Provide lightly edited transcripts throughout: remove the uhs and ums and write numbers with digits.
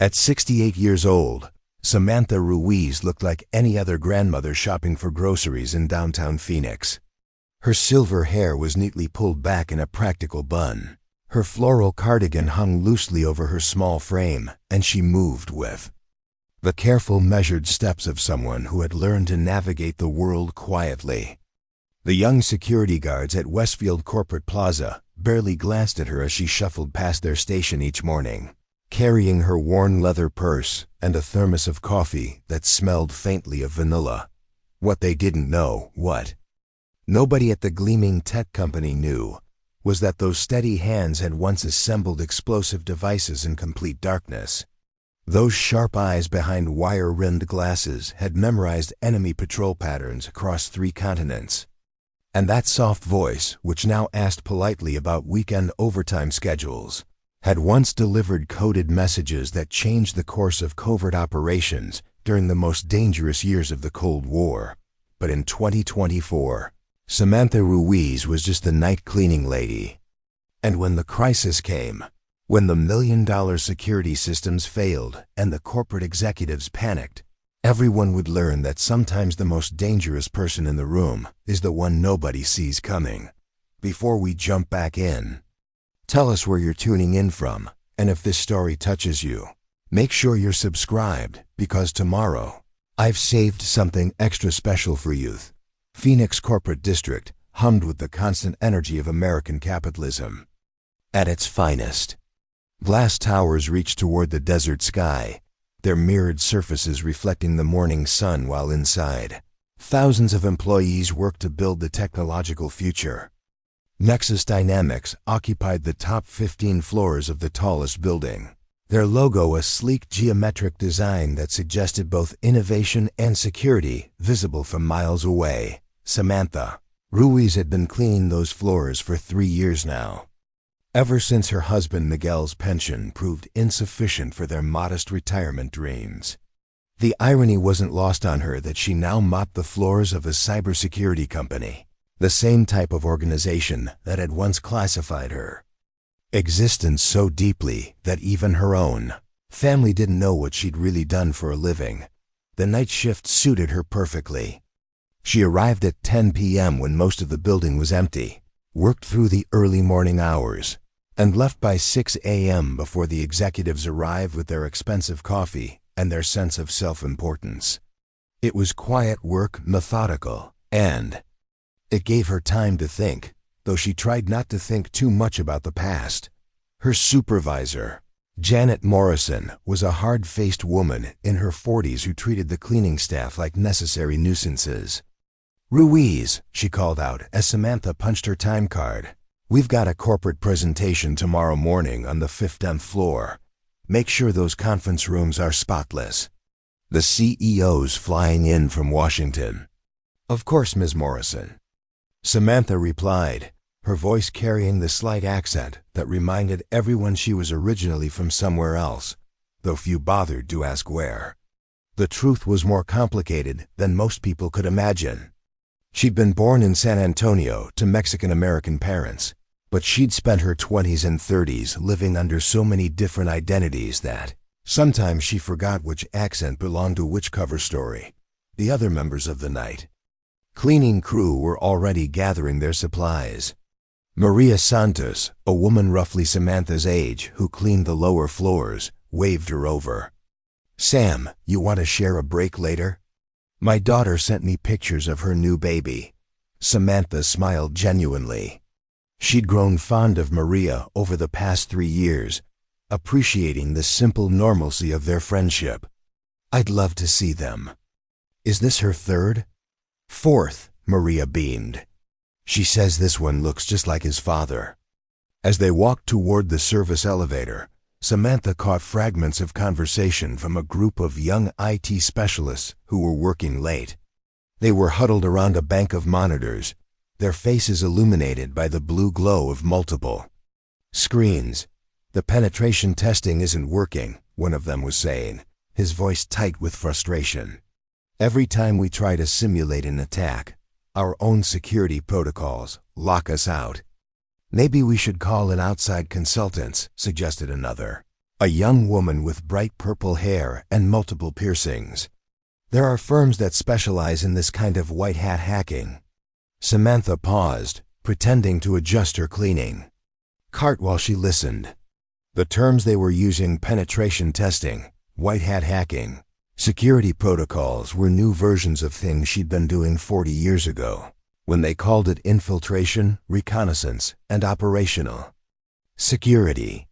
At 68 years old, Samantha Ruiz looked like any other grandmother shopping for groceries in downtown Phoenix. Her silver hair was neatly pulled back in a practical bun. Her floral cardigan hung loosely over her small frame, and she moved with the careful, measured steps of someone who had learned to navigate the world quietly. The young security guards at Westfield Corporate Plaza barely glanced at her as she shuffled past their station each morning, carrying her worn leather purse and a thermos of coffee that smelled faintly of vanilla. What they didn't know, what nobody at the gleaming tech company knew, was that those steady hands had once assembled explosive devices in complete darkness. Those sharp eyes behind wire-rimmed glasses had memorized enemy patrol patterns across 3 continents. And that soft voice, which now asked politely about weekend overtime schedules, had once delivered coded messages that changed the course of covert operations during the most dangerous years of the Cold War. But in 2024, Samantha Ruiz was just the night cleaning lady. And when the crisis came, when the million-dollar security systems failed and the corporate executives panicked, everyone would learn that sometimes the most dangerous person in the room is the one nobody sees coming. Before we jump back in, tell us where you're tuning in from, and if this story touches you, make sure you're subscribed, because tomorrow, I've saved something extra special for youth. Phoenix Corporate District hummed with the constant energy of American capitalism. At its finest, glass towers reached toward the desert sky, their mirrored surfaces reflecting the morning sun, while inside, thousands of employees worked to build the technological future. Nexus Dynamics occupied the top 15 floors of the tallest building, their logo a sleek geometric design that suggested both innovation and security visible from miles away. Samantha Ruiz had been cleaning those floors for 3 years now, ever since her husband Miguel's pension proved insufficient for their modest retirement dreams. The irony wasn't lost on her that she now mopped the floors of a cybersecurity company, the same type of organization that had once classified her existence so deeply that even her own family didn't know what she'd really done for a living. The night shift suited her perfectly. She arrived at 10 p.m. when most of the building was empty, worked through the early morning hours, and left by 6 a.m. before the executives arrived with their expensive coffee and their sense of self-importance. It was quiet work, methodical, and it gave her time to think, though she tried not to think too much about the past. Her supervisor, Janet Morrison, was a hard-faced woman in her 40s who treated the cleaning staff like necessary nuisances. "Ruiz," she called out as Samantha punched her time card, "we've got a corporate presentation tomorrow morning on the 15th floor. Make sure those conference rooms are spotless. The CEO's flying in from Washington." "Of course, Ms. Morrison," Samantha replied, her voice carrying the slight accent that reminded everyone she was originally from somewhere else, though few bothered to ask where. The truth was more complicated than most people could imagine. She'd been born in San Antonio to Mexican-American parents, but she'd spent her 20s and 30s living under so many different identities that sometimes she forgot which accent belonged to which cover story. The other members of the night cleaning crew were already gathering their supplies. Maria Santos, a woman roughly Samantha's age who cleaned the lower floors, waved her over. "Sam, you want to share a break later? My daughter sent me pictures of her new baby." Samantha smiled genuinely. She'd grown fond of Maria over the past 3 years, appreciating the simple normalcy of their friendship. "I'd love to see them." "Is this her 3rd? 4th, Maria beamed. "She says this one looks just like his father." As they walked toward the service elevator, Samantha caught fragments of conversation from a group of young IT specialists who were working late. They were huddled around a bank of monitors, their faces illuminated by the blue glow of multiple screens. "The penetration testing isn't working," one of them was saying, his voice tight with frustration. "Every time we try to simulate an attack, our own security protocols lock us out." "Maybe we should call in outside consultants," suggested another. A young woman with bright purple hair and multiple piercings. There are firms that specialize in this kind of white hat hacking. Samantha paused, pretending to adjust her cleaning cart while she listened. The terms they were using: penetration testing, white hat hacking, security protocols, were new versions of things she'd been doing 40 years ago, when they called it infiltration, reconnaissance, and operational security.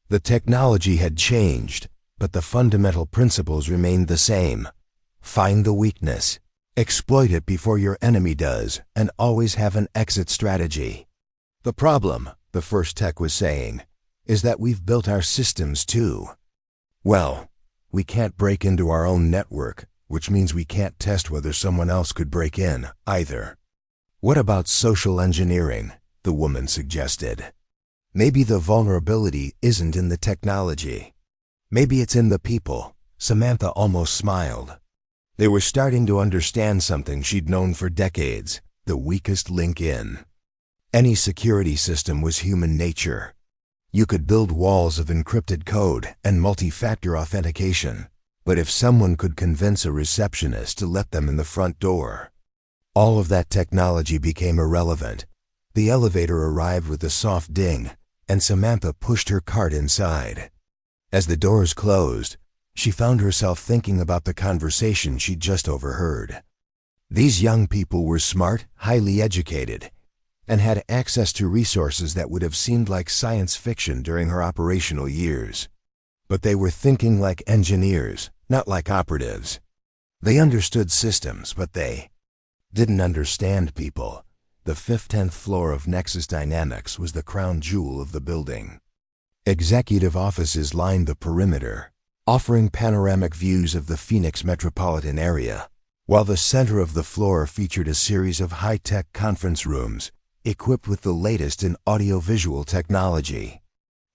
The technology had changed, but the fundamental principles remained the same. Find the weakness, exploit it before your enemy does, and always have an exit strategy. The problem, the first tech was saying, is that we've built our systems too. Well, we can't break into our own network, which means we can't test whether someone else could break in, either. What about social engineering? The woman suggested. Maybe the vulnerability isn't in the technology. Maybe it's in the people. Samantha almost smiled. They were starting to understand something she'd known for decades: the weakest link in any security system was human nature. You could build walls of encrypted code and multi-factor authentication, but if someone could convince a receptionist to let them in the front door, all of that technology became irrelevant. The elevator arrived with a soft ding, and Samantha pushed her cart inside. As the doors closed, she found herself thinking about the conversation she'd just overheard. These young people were smart, highly educated, and had access to resources that would have seemed like science fiction during her operational years. But they were thinking like engineers, not like operatives. They understood systems, but they didn't understand people. The 10th floor of Nexus Dynamics was the crown jewel of the building. Executive offices lined the perimeter, offering panoramic views of the Phoenix metropolitan area, while the center of the floor featured a series of high-tech conference rooms equipped with the latest in audiovisual technology.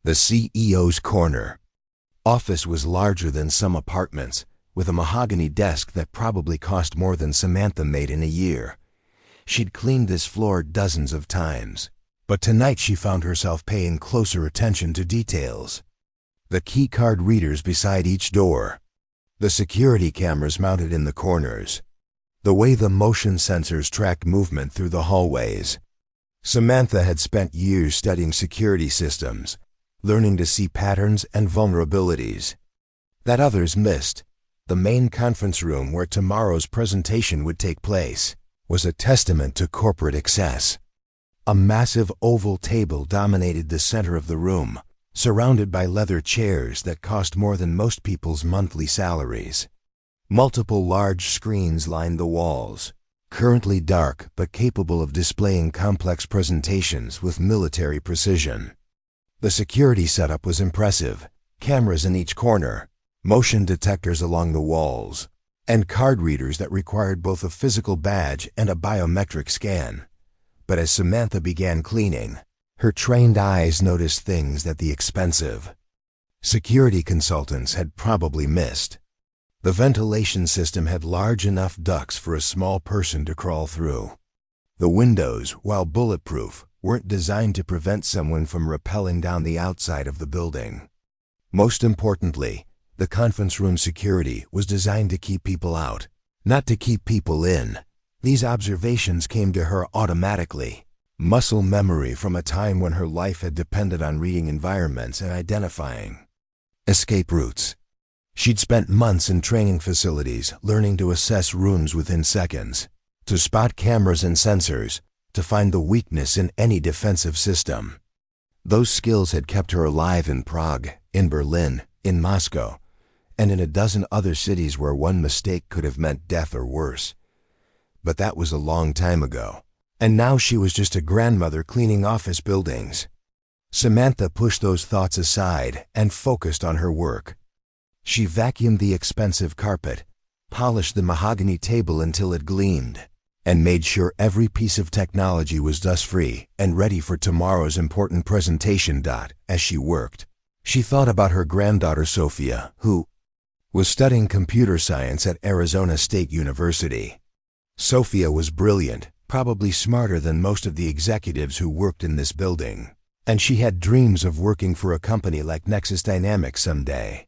The CEO's corner office was larger than some apartments, with a mahogany desk that probably cost more than Samantha made in a year. She'd cleaned this floor dozens of times, but tonight she found herself paying closer attention to details. The key card readers beside each door, the security cameras mounted in the corners, the way the motion sensors tracked movement through the hallways. Samantha had spent years studying security systems, learning to see patterns and vulnerabilities that others missed. The main conference room where tomorrow's presentation would take place was a testament to corporate excess. A massive oval table dominated the center of the room, surrounded by leather chairs that cost more than most people's monthly salaries. Multiple large screens lined the walls, currently dark but capable of displaying complex presentations with military precision. The security setup was impressive: cameras in each corner, motion detectors along the walls, and card readers that required both a physical badge and a biometric scan. But as Samantha began cleaning, her trained eyes noticed things that the expensive security consultants had probably missed. The ventilation system had large enough ducts for a small person to crawl through. The windows, while bulletproof, weren't designed to prevent someone from rappelling down the outside of the building. Most importantly, the conference room security was designed to keep people out, not to keep people in. These observations came to her automatically, muscle memory from a time when her life had depended on reading environments and identifying escape routes. She'd spent months in training facilities, learning to assess rooms within seconds, to spot cameras and sensors, to find the weakness in any defensive system. Those skills had kept her alive in Prague, in Berlin, in Moscow, and in a dozen other cities where one mistake could have meant death or worse. But that was a long time ago, and now she was just a grandmother cleaning office buildings. Samantha pushed those thoughts aside and focused on her work. She vacuumed the expensive carpet, polished the mahogany table until it gleamed, and made sure every piece of technology was dust-free and ready for tomorrow's important presentation. As she worked, she thought about her granddaughter Sophia, who was studying computer science at Arizona State University. Sophia was brilliant, probably smarter than most of the executives who worked in this building. And she had dreams of working for a company like Nexus Dynamics someday.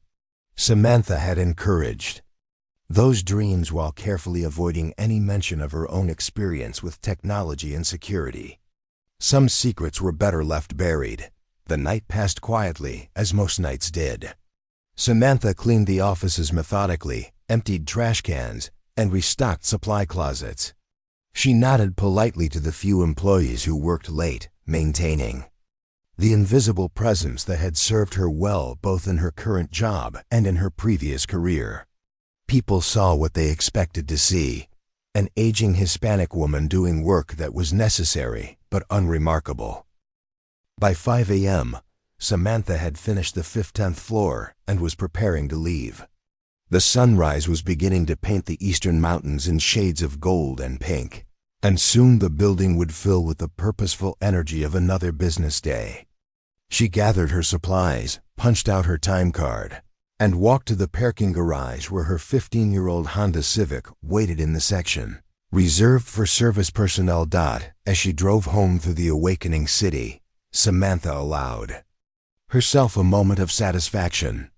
Samantha had encouraged those dreams while carefully avoiding any mention of her own experience with technology and security. Some secrets were better left buried. The night passed quietly, as most nights did. Samantha cleaned the offices methodically, emptied trash cans, and restocked supply closets. She nodded politely to the few employees who worked late, maintaining the invisible presence that had served her well both in her current job and in her previous career. People saw what they expected to see, an aging Hispanic woman doing work that was necessary but unremarkable. By 5 a.m., Samantha had finished the 15th floor and was preparing to leave. The sunrise was beginning to paint the eastern mountains in shades of gold and pink, and soon the building would fill with the purposeful energy of another business day. She gathered her supplies, punched out her time card, and walked to the parking garage where her 15-year-old Honda Civic waited in the section, reserved for service personnel. As she drove home through the awakening city, Samantha allowed herself a moment of satisfaction.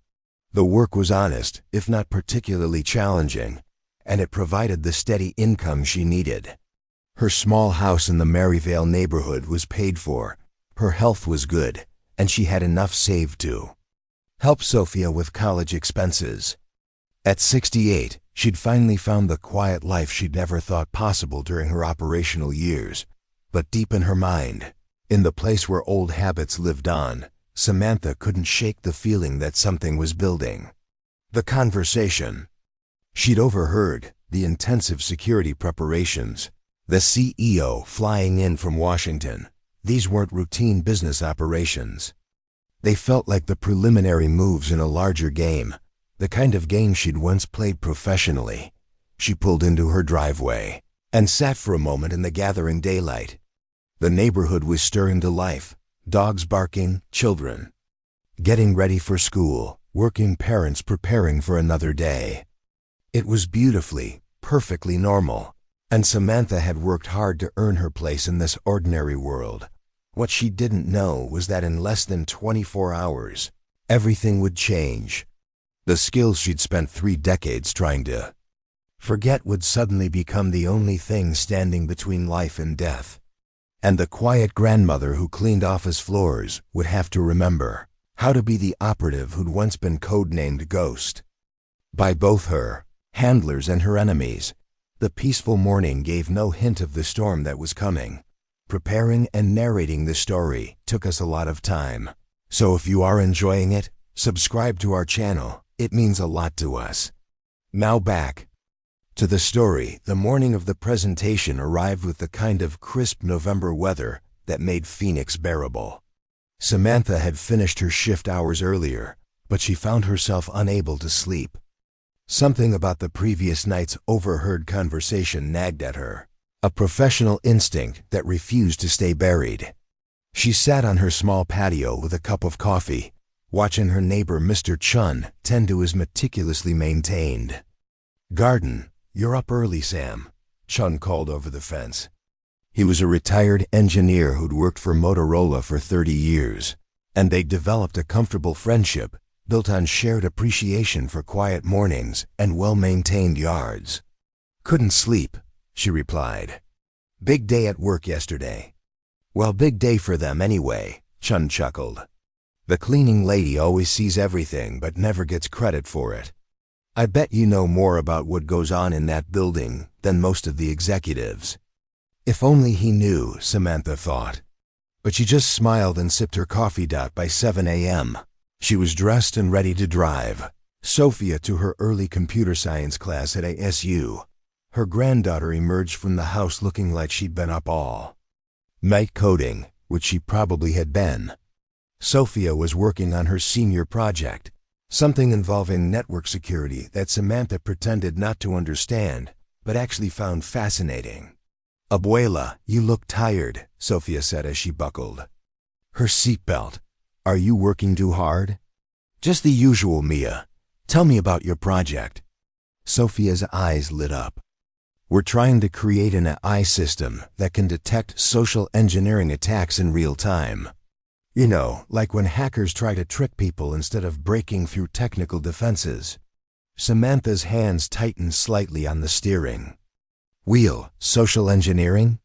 The work was honest, if not particularly challenging, and it provided the steady income she needed. Her small house in the Maryvale neighborhood was paid for, her health was good, and she had enough saved to help Sophia with college expenses. At 68, she'd finally found the quiet life she'd never thought possible during her operational years. But deep in her mind, in the place where old habits lived on, Samantha couldn't shake the feeling that something was building. The conversation she'd overheard, the intensive security preparations, the CEO flying in from Washington. These weren't routine business operations. They felt like the preliminary moves in a larger game, the kind of game she'd once played professionally. She pulled into her driveway and sat for a moment in the gathering daylight. The neighborhood was stirring to life, dogs barking, children getting ready for school, working parents preparing for another day. It was beautifully, perfectly normal, and Samantha had worked hard to earn her place in this ordinary world. What she didn't know was that in less than 24 hours, everything would change. The skills she'd spent 3 decades trying to forget would suddenly become the only thing standing between life and death. And the quiet grandmother who cleaned office floors would have to remember how to be the operative who'd once been codenamed Ghost by both her handlers and her enemies. The peaceful morning gave no hint of the storm that was coming. Preparing and narrating the story took us a lot of time. So if you are enjoying it, subscribe to our channel. It means a lot to us. Now back to the story. The morning of the presentation arrived with the kind of crisp November weather that made Phoenix bearable. Samantha had finished her shift hours earlier, but she found herself unable to sleep. Something about the previous night's overheard conversation nagged at her, a professional instinct that refused to stay buried. She sat on her small patio with a cup of coffee, watching her neighbor Mr. Chun tend to his meticulously maintained garden. "You're up early, Sam," Chun called over the fence. He was a retired engineer who'd worked for Motorola for 30 years, and they'd developed a comfortable friendship built on shared appreciation for quiet mornings and well-maintained yards. "Couldn't sleep," she replied. "Big day at work yesterday." "Well, big day for them anyway," Chun chuckled. "The cleaning lady always sees everything but never gets credit for it. I bet you know more about what goes on in that building than most of the executives." If only he knew, Samantha thought. But she just smiled and sipped her coffee. By 7 a.m., she was dressed and ready to drive Sophia to her early computer science class at ASU. Her granddaughter emerged from the house looking like she'd been up all night coding, which she probably had been. Sophia was working on her senior project, something involving network security that Samantha pretended not to understand, but actually found fascinating. "Abuela, you look tired," Sophia said as she buckled her seatbelt. "Are you working too hard?" "Just the usual, Mia. Tell me about your project." Sophia's eyes lit up. "We're trying to create an AI system that can detect social engineering attacks in real time." You know, like when hackers try to trick people instead of breaking through technical defenses. Samantha's hands tightened slightly on the steering wheel. Social engineering?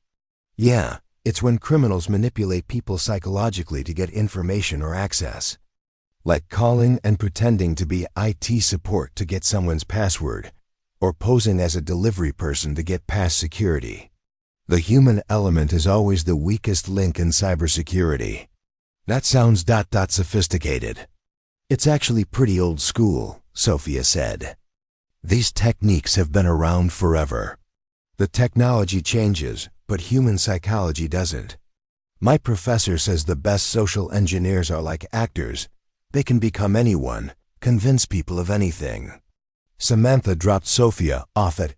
Yeah, it's when criminals manipulate people psychologically to get information or access. Like calling and pretending to be IT support to get someone's password, or posing as a delivery person to get past security. The human element is always the weakest link in cybersecurity. That sounds sophisticated. It's actually pretty old school, Sophia said. These techniques have been around forever. The technology changes, but human psychology doesn't. My professor says the best social engineers are like actors. They can become anyone, convince people of anything. Samantha dropped Sophia off at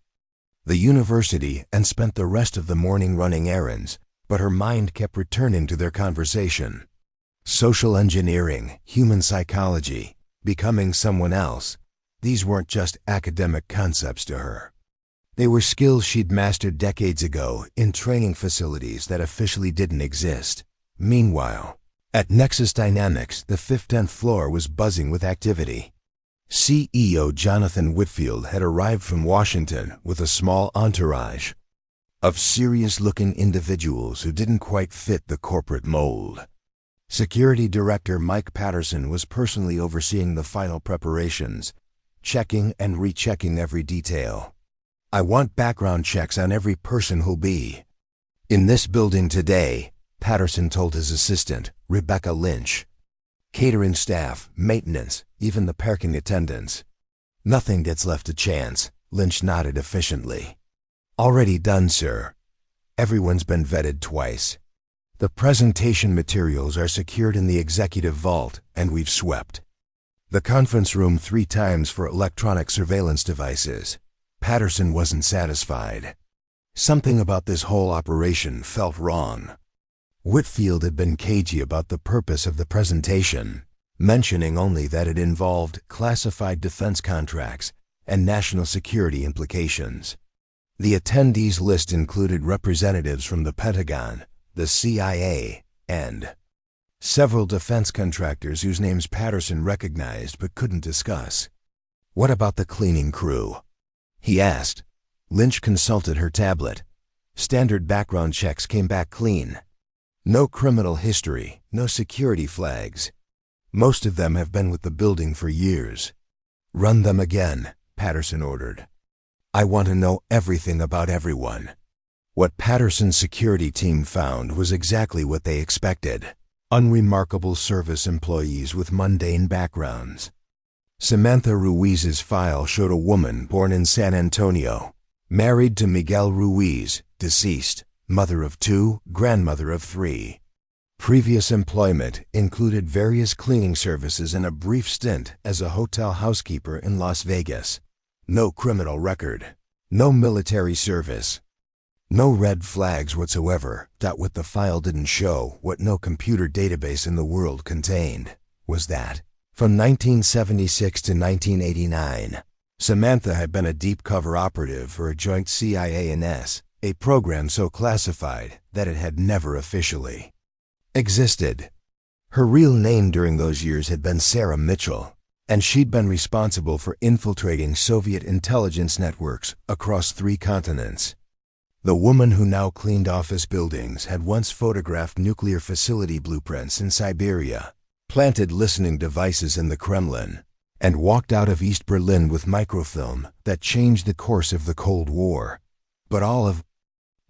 the university and spent the rest of the morning running errands, but her mind kept returning to their conversation. Social engineering, human psychology, becoming someone else, these weren't just academic concepts to her. They were skills she'd mastered decades ago in training facilities that officially didn't exist. Meanwhile, at Nexus Dynamics, the 10th floor was buzzing with activity. CEO Jonathan Whitfield had arrived from Washington with a small entourage of serious-looking individuals who didn't quite fit the corporate mold. Security Director Mike Patterson was personally overseeing the final preparations, checking and rechecking every detail. I want background checks on every person who'll be in this building today, Patterson told his assistant, Rebecca Lynch. Catering staff, maintenance, even the parking attendants. Nothing gets left to chance, Lynch nodded efficiently. Already done, sir. Everyone's been vetted twice. The presentation materials are secured in the executive vault, and we've swept the conference room 3 times for electronic surveillance devices. Patterson wasn't satisfied. Something about this whole operation felt wrong. Whitfield had been cagey about the purpose of the presentation, mentioning only that it involved classified defense contracts and national security implications. The attendees list included representatives from the Pentagon, the CIA, and several defense contractors whose names Patterson recognized but couldn't discuss. What about the cleaning crew? He asked. Lynch consulted her tablet. Standard background checks came back clean. No criminal history, no security flags. Most of them have been with the building for years. Run them again, Patterson ordered. I want to know everything about everyone. What Patterson's security team found was exactly what they expected. Unremarkable service employees with mundane backgrounds. Samantha Ruiz's file showed a woman born in San Antonio, married to Miguel Ruiz, deceased, mother of 2, grandmother of 3. Previous employment included various cleaning services and a brief stint as a hotel housekeeper in Las Vegas. No criminal record. No military service. No red flags whatsoever. What the file didn't show, what no computer database in the world contained, was that, from 1976 to 1989, Samantha had been a deep cover operative for a joint CIA and S, a program so classified that it had never officially existed. Her real name during those years had been Sarah Mitchell, and she'd been responsible for infiltrating Soviet intelligence networks across 3 continents. The woman who now cleaned office buildings had once photographed nuclear facility blueprints in Siberia, planted listening devices in the Kremlin, and walked out of East Berlin with microfilm that changed the course of the Cold War. But all of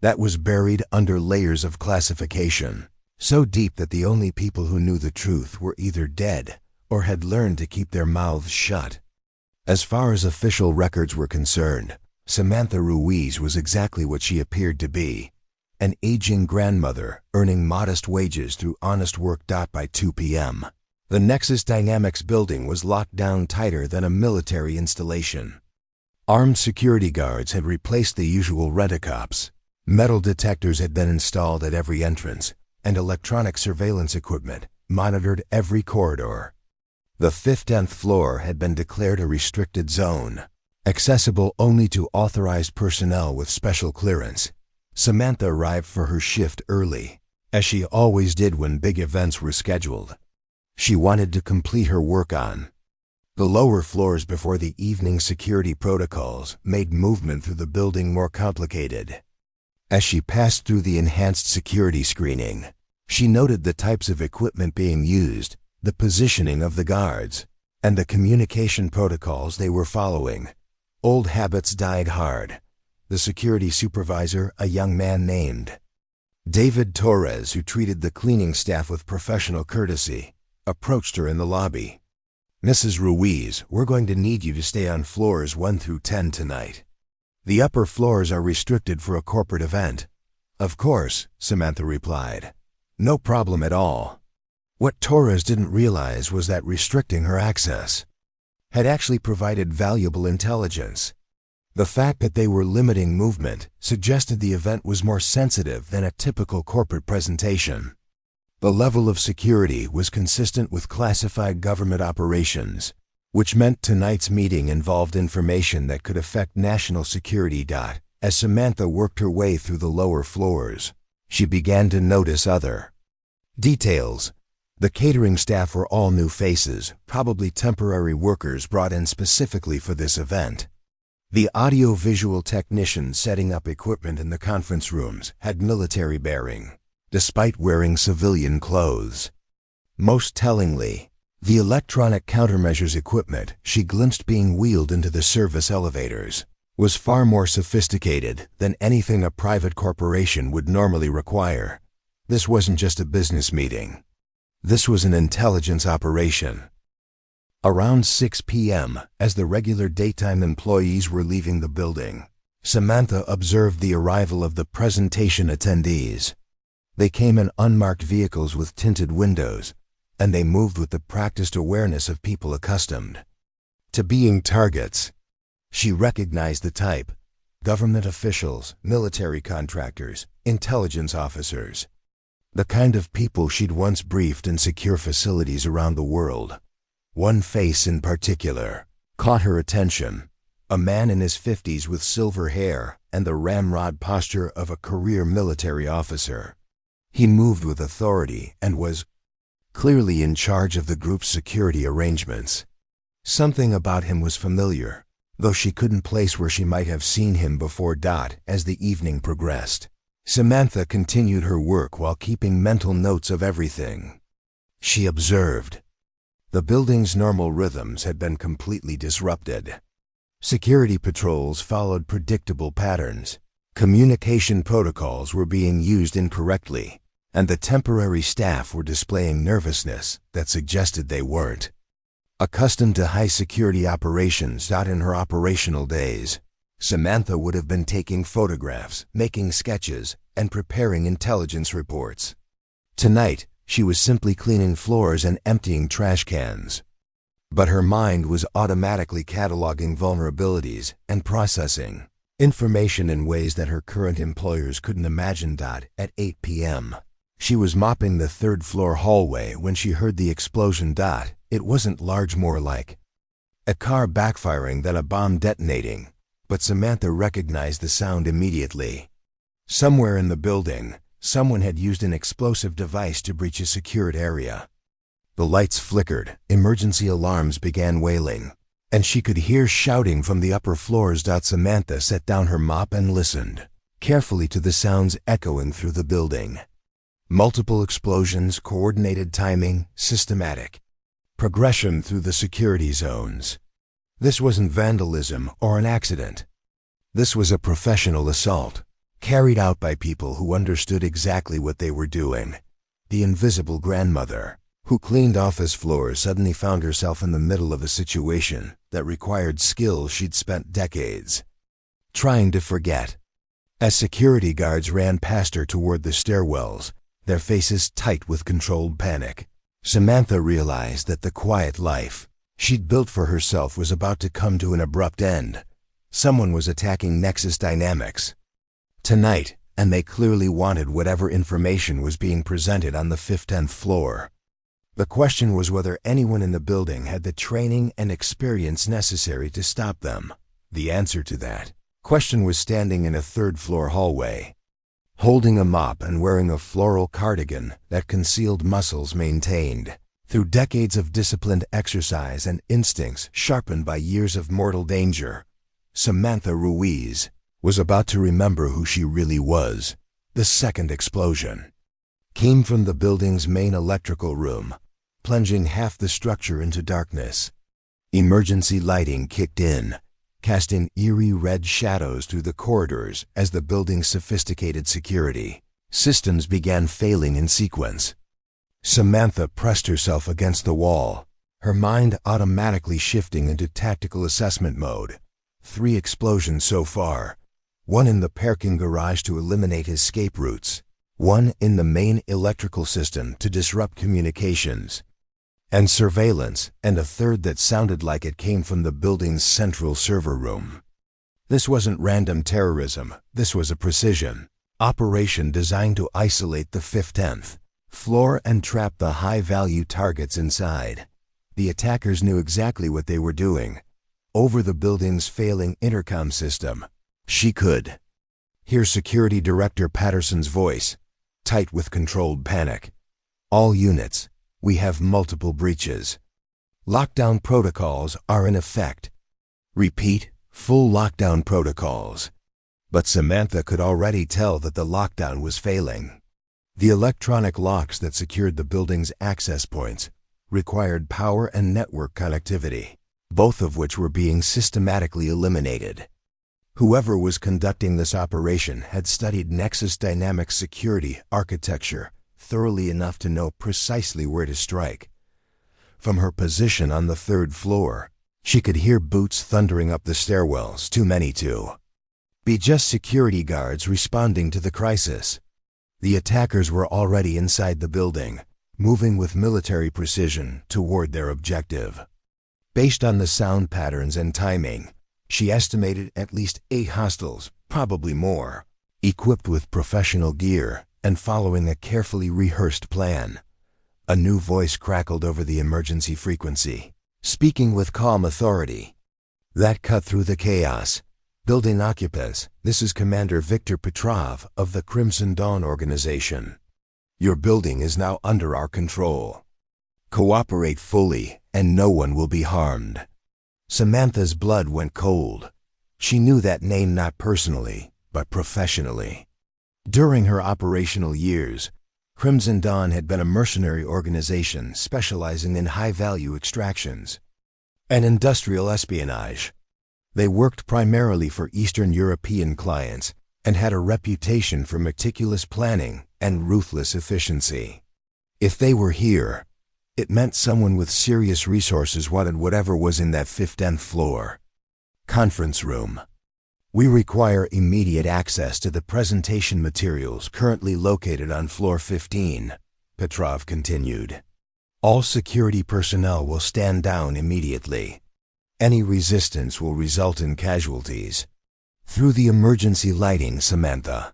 that was buried under layers of classification, so deep that the only people who knew the truth were either dead or had learned to keep their mouths shut. As far as official records were concerned, Samantha Ruiz was exactly what she appeared to be, an aging grandmother earning modest wages through honest work. By 2 p.m., the Nexus Dynamics building was locked down tighter than a military installation. Armed security guards had replaced the usual rent-a-cops. Metal detectors had been installed at every entrance, and electronic surveillance equipment monitored every corridor. The 15th floor had been declared a restricted zone, accessible only to authorized personnel with special clearance. Samantha arrived for her shift early. as she always did when big events were scheduled. She wanted to complete her work on the lower floors before the evening security protocols made movement through the building more complicated. As she passed through the enhanced security screening, she noted the types of equipment being used, the positioning of the guards, and the communication protocols they were following. Old habits died hard. The security supervisor, a young man named David Torres, who treated the cleaning staff with professional courtesy, approached her in the lobby. "Mrs. Ruiz, we're going to need you to stay on floors 1 through 10 tonight. The upper floors are restricted for a corporate event." "Of course," Samantha replied. "No problem at all." What Torres didn't realize was that restricting her access had actually provided valuable intelligence. The fact that they were limiting movement suggested the event was more sensitive than a typical corporate presentation. The level of security was consistent with classified government operations, which meant tonight's meeting involved information that could affect national security. As Samantha worked her way through the lower floors, she began to notice other details. The catering staff were all new faces, probably temporary workers brought in specifically for this event. The audio-visual technicians setting up equipment in the conference rooms had military bearing, despite wearing civilian clothes. Most tellingly, the electronic countermeasures equipment she glimpsed being wheeled into the service elevators was far more sophisticated than anything a private corporation would normally require. This wasn't just a business meeting. This was an intelligence operation. Around 6 p.m., as the regular daytime employees were leaving the building, Samantha observed the arrival of the presentation attendees. They came in unmarked vehicles with tinted windows, and they moved with the practiced awareness of people accustomed to being targets. She recognized the type: government officials, military contractors, intelligence officers. The kind of people she'd once briefed in secure facilities around the world. One face in particular caught her attention: a man in his 50s with silver hair and the ramrod posture of a career military officer. He moved with authority and was clearly in charge of the group's security arrangements. Something about him was familiar, though she couldn't place where she might have seen him before. As the evening progressed, Samantha continued her work while keeping mental notes of everything she observed. The building's normal rhythms had been completely disrupted. Security patrols followed predictable patterns. Communication protocols were being used incorrectly, and the temporary staff were displaying nervousness that suggested they weren't accustomed to high-security operations. In her operational days, Samantha would have been taking photographs, making sketches, and preparing intelligence reports. Tonight, she was simply cleaning floors and emptying trash cans. But her mind was automatically cataloging vulnerabilities and processing information in ways that her current employers couldn't imagine. At 8 p.m., she was mopping the third-floor hallway when she heard the explosion. It wasn't large, more like a car backfiring than a bomb detonating, but Samantha recognized the sound immediately. Somewhere in the building, someone had used an explosive device to breach a secured area. The lights flickered, emergency alarms began wailing, and she could hear shouting from the upper floors. Samantha set down her mop and listened carefully to the sounds echoing through the building. Multiple explosions, coordinated timing, systematic progression through the security zones. This wasn't vandalism or an accident. This was a professional assault, carried out by people who understood exactly what they were doing. The invisible grandmother, who cleaned office floors, suddenly found herself in the middle of a situation that required skills she'd spent decades trying to forget. As security guards ran past her toward the stairwells, their faces tight with controlled panic, Samantha realized that the quiet life she'd built for herself was about to come to an abrupt end. Someone was attacking Nexus Dynamics tonight, and they clearly wanted whatever information was being presented on the 10th floor. The question was whether anyone in the building had the training and experience necessary to stop them. The answer to that question was standing in a third-floor hallway. holding a mop and wearing a floral cardigan that concealed muscles maintained through decades of disciplined exercise and instincts sharpened by years of mortal danger. Samantha Ruiz was about to remember who she really was. The second explosion came from the building's main electrical room, plunging half the structure into darkness. Emergency lighting kicked in, casting eerie red shadows through the corridors as the building's sophisticated security systems began failing in sequence. Samantha pressed herself against the wall, her mind automatically shifting into tactical assessment mode. 3 explosions so far, 1 in the parking garage to eliminate escape routes, 1 in the main electrical system to disrupt communications and surveillance, and a third that sounded like it came from the building's central server room. This wasn't random terrorism, this was a precision operation designed to isolate the 15th floor and trap the high-value targets inside. The attackers knew exactly what they were doing. Over the building's failing intercom system, she could hear Security Director Patterson's voice, tight with controlled panic. "All units, we have multiple breaches. Lockdown protocols are in effect. Repeat, full lockdown protocols." But Samantha could already tell that the lockdown was failing. The electronic locks that secured the building's access points required power and network connectivity, both of which were being systematically eliminated. Whoever was conducting this operation had studied Nexus Dynamics security architecture thoroughly enough to know precisely where to strike. From her position on the 3rd floor, she could hear boots thundering up the stairwells, too many to be just security guards responding to the crisis. The attackers were already inside the building, moving with military precision toward their objective. Based on the sound patterns and timing, she estimated at least 8 hostiles, probably more, equipped with professional gear and following a carefully rehearsed plan. A new voice crackled over the emergency frequency, speaking with calm authority. That cut through the chaos. "Building occupants, this is Commander Viktor Petrov of the Crimson Dawn organization. Your building is now under our control. Cooperate fully, and no one will be harmed." Samantha's blood went cold. She knew that name not personally, but professionally. During her operational years, Crimson Dawn had been a mercenary organization specializing in high-value extractions and industrial espionage. They worked primarily for Eastern European clients and had a reputation for meticulous planning and ruthless efficiency. If they were here, it meant someone with serious resources wanted whatever was in that 15th floor. Conference room. "We require immediate access to the presentation materials currently located on floor 15, Petrov continued. "All security personnel will stand down immediately. Any resistance will result in casualties." Through the emergency lighting, Samantha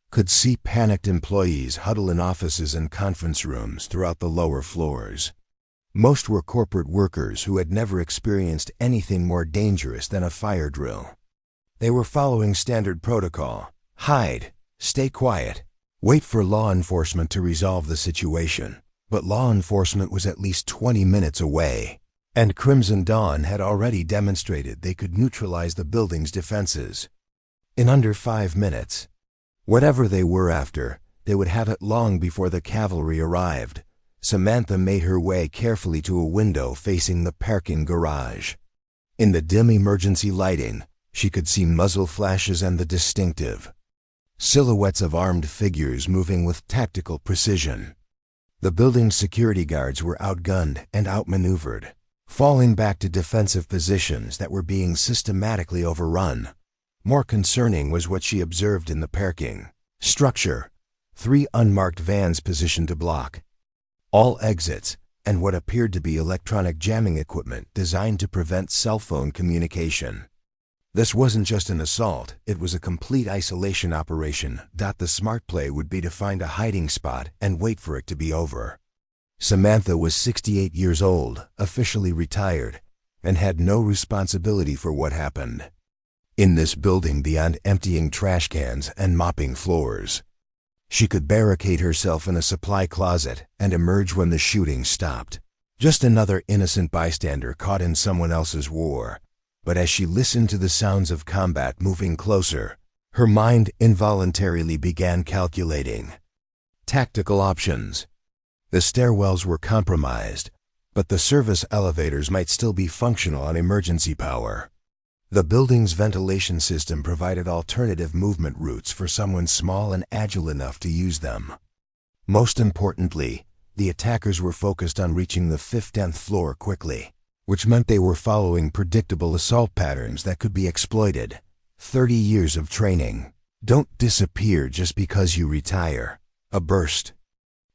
could see panicked employees huddle in offices and conference rooms throughout the lower floors. Most were corporate workers who had never experienced anything more dangerous than a fire drill. They were following standard protocol: hide, stay quiet, wait for law enforcement to resolve the situation. But law enforcement was at least 20 minutes away, and Crimson Dawn had already demonstrated they could neutralize the building's defenses in under 5 minutes. Whatever they were after, they would have it long before the cavalry arrived. Samantha made her way carefully to a window facing the parking garage. In the dim emergency lighting, she could see muzzle flashes and the distinctive silhouettes of armed figures moving with tactical precision. The building's security guards were outgunned and outmaneuvered, falling back to defensive positions that were being systematically overrun. More concerning was what she observed in the parking structure: 3 unmarked vans positioned to block all exits, and what appeared to be electronic jamming equipment designed to prevent cell phone communication. This wasn't just an assault, it was a complete isolation operation. The smart play would be to find a hiding spot and wait for it to be over. Samantha was 68 years old, officially retired, and had no responsibility for what happened in this building beyond emptying trash cans and mopping floors. She could barricade herself in a supply closet and emerge when the shooting stopped. Just another innocent bystander caught in someone else's war. But as she listened to the sounds of combat moving closer, her mind involuntarily began calculating tactical options. The stairwells were compromised, but the service elevators might still be functional on emergency power. The building's ventilation system provided alternative movement routes for someone small and agile enough to use them. Most importantly, the attackers were focused on reaching the 15th floor quickly, which meant they were following predictable assault patterns that could be exploited. 30 years of training. Don't disappear just because you retire. A burst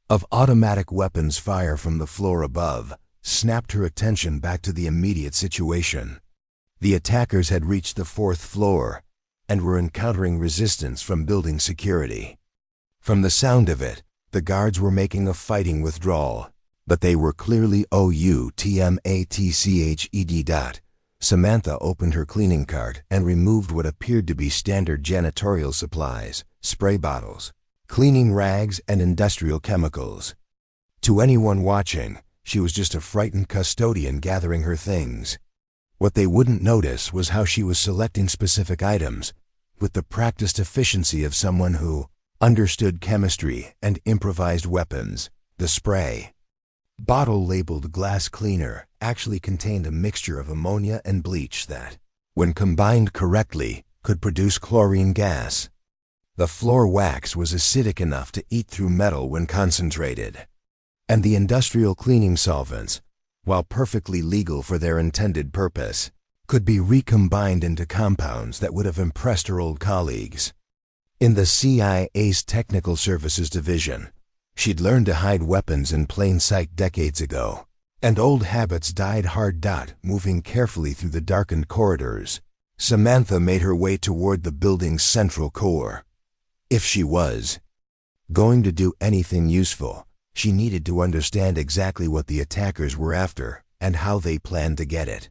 of automatic weapons fire from the floor above snapped her attention back to the immediate situation. The attackers had reached the 4th floor and were encountering resistance from building security. From the sound of it, the guards were making a fighting withdrawal, but they were clearly outmatched. Samantha opened her cleaning cart and removed what appeared to be standard janitorial supplies, spray bottles, cleaning rags, and industrial chemicals. To anyone watching, she was just a frightened custodian gathering her things. What they wouldn't notice was how she was selecting specific items, with the practiced efficiency of someone who understood chemistry and improvised weapons. The spray bottle labeled glass cleaner actually contained a mixture of ammonia and bleach that, when combined correctly, could produce chlorine gas. The floor wax was acidic enough to eat through metal when concentrated. And the industrial cleaning solvents, while perfectly legal for their intended purpose, could be recombined into compounds that would have impressed her old colleagues. In the CIA's Technical Services Division, she'd learned to hide weapons in plain sight decades ago, and old habits died hard. Moving carefully through the darkened corridors, Samantha made her way toward the building's central core. If she was going to do anything useful, she needed to understand exactly what the attackers were after and how they planned to get it.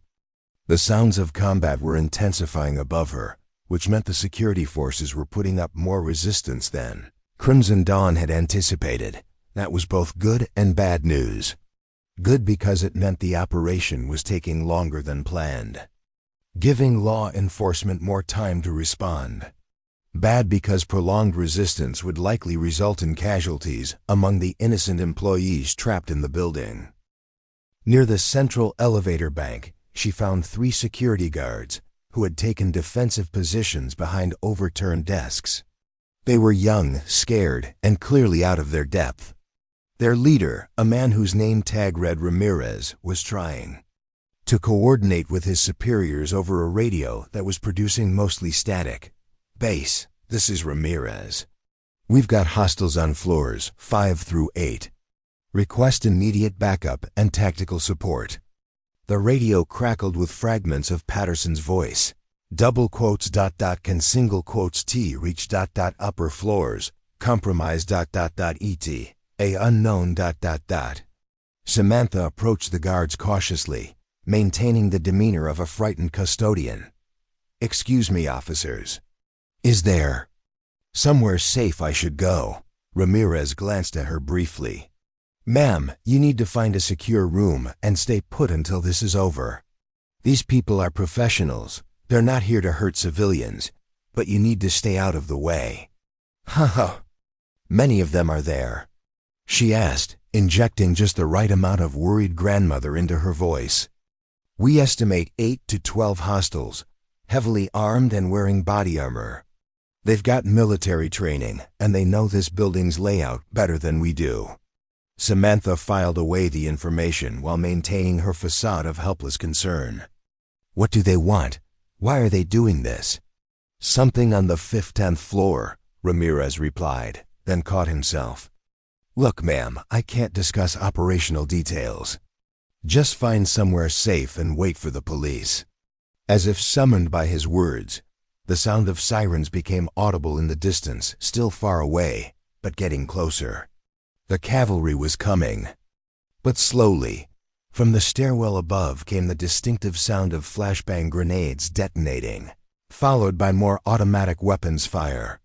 The sounds of combat were intensifying above her, which meant the security forces were putting up more resistance than Crimson Dawn had anticipated. That was both good and bad news. Good because it meant the operation was taking longer than planned, giving law enforcement more time to respond. Bad because prolonged resistance would likely result in casualties among the innocent employees trapped in the building. Near the central elevator bank, she found 3 security guards who had taken defensive positions behind overturned desks. They were young, scared, and clearly out of their depth. Their leader, a man whose name tag read Ramirez, was trying to coordinate with his superiors over a radio that was producing mostly static. "Base, this is Ramirez. We've got hostiles on floors 5 through 8. Request immediate backup and tactical support." The radio crackled with fragments of Patterson's voice. Double quotes ... can single quotes T reach ... upper floors, compromise ... et, a unknown ... Samantha approached the guards cautiously, maintaining the demeanor of a frightened custodian. "Excuse me, officers. Is there somewhere safe I should go?" Ramirez glanced at her briefly. "Ma'am, you need to find a secure room and stay put until this is over. These people are professionals. They're not here to hurt civilians, but you need to stay out of the way." "Haha. Many of them are there?" she asked, injecting just the right amount of worried grandmother into her voice. "We estimate 8 to 12 hostiles, heavily armed and wearing body armor. They've got military training, and they know this building's layout better than we do." Samantha filed away the information while maintaining her facade of helpless concern. "What do they want? Why are they doing this?" "Something on the 15th floor," Ramirez replied, then caught himself. "Look, ma'am, I can't discuss operational details. Just find somewhere safe and wait for the police." As if summoned by his words, the sound of sirens became audible in the distance, still far away, but getting closer. The cavalry was coming. But slowly, from the stairwell above came the distinctive sound of flashbang grenades detonating, followed by more automatic weapons fire.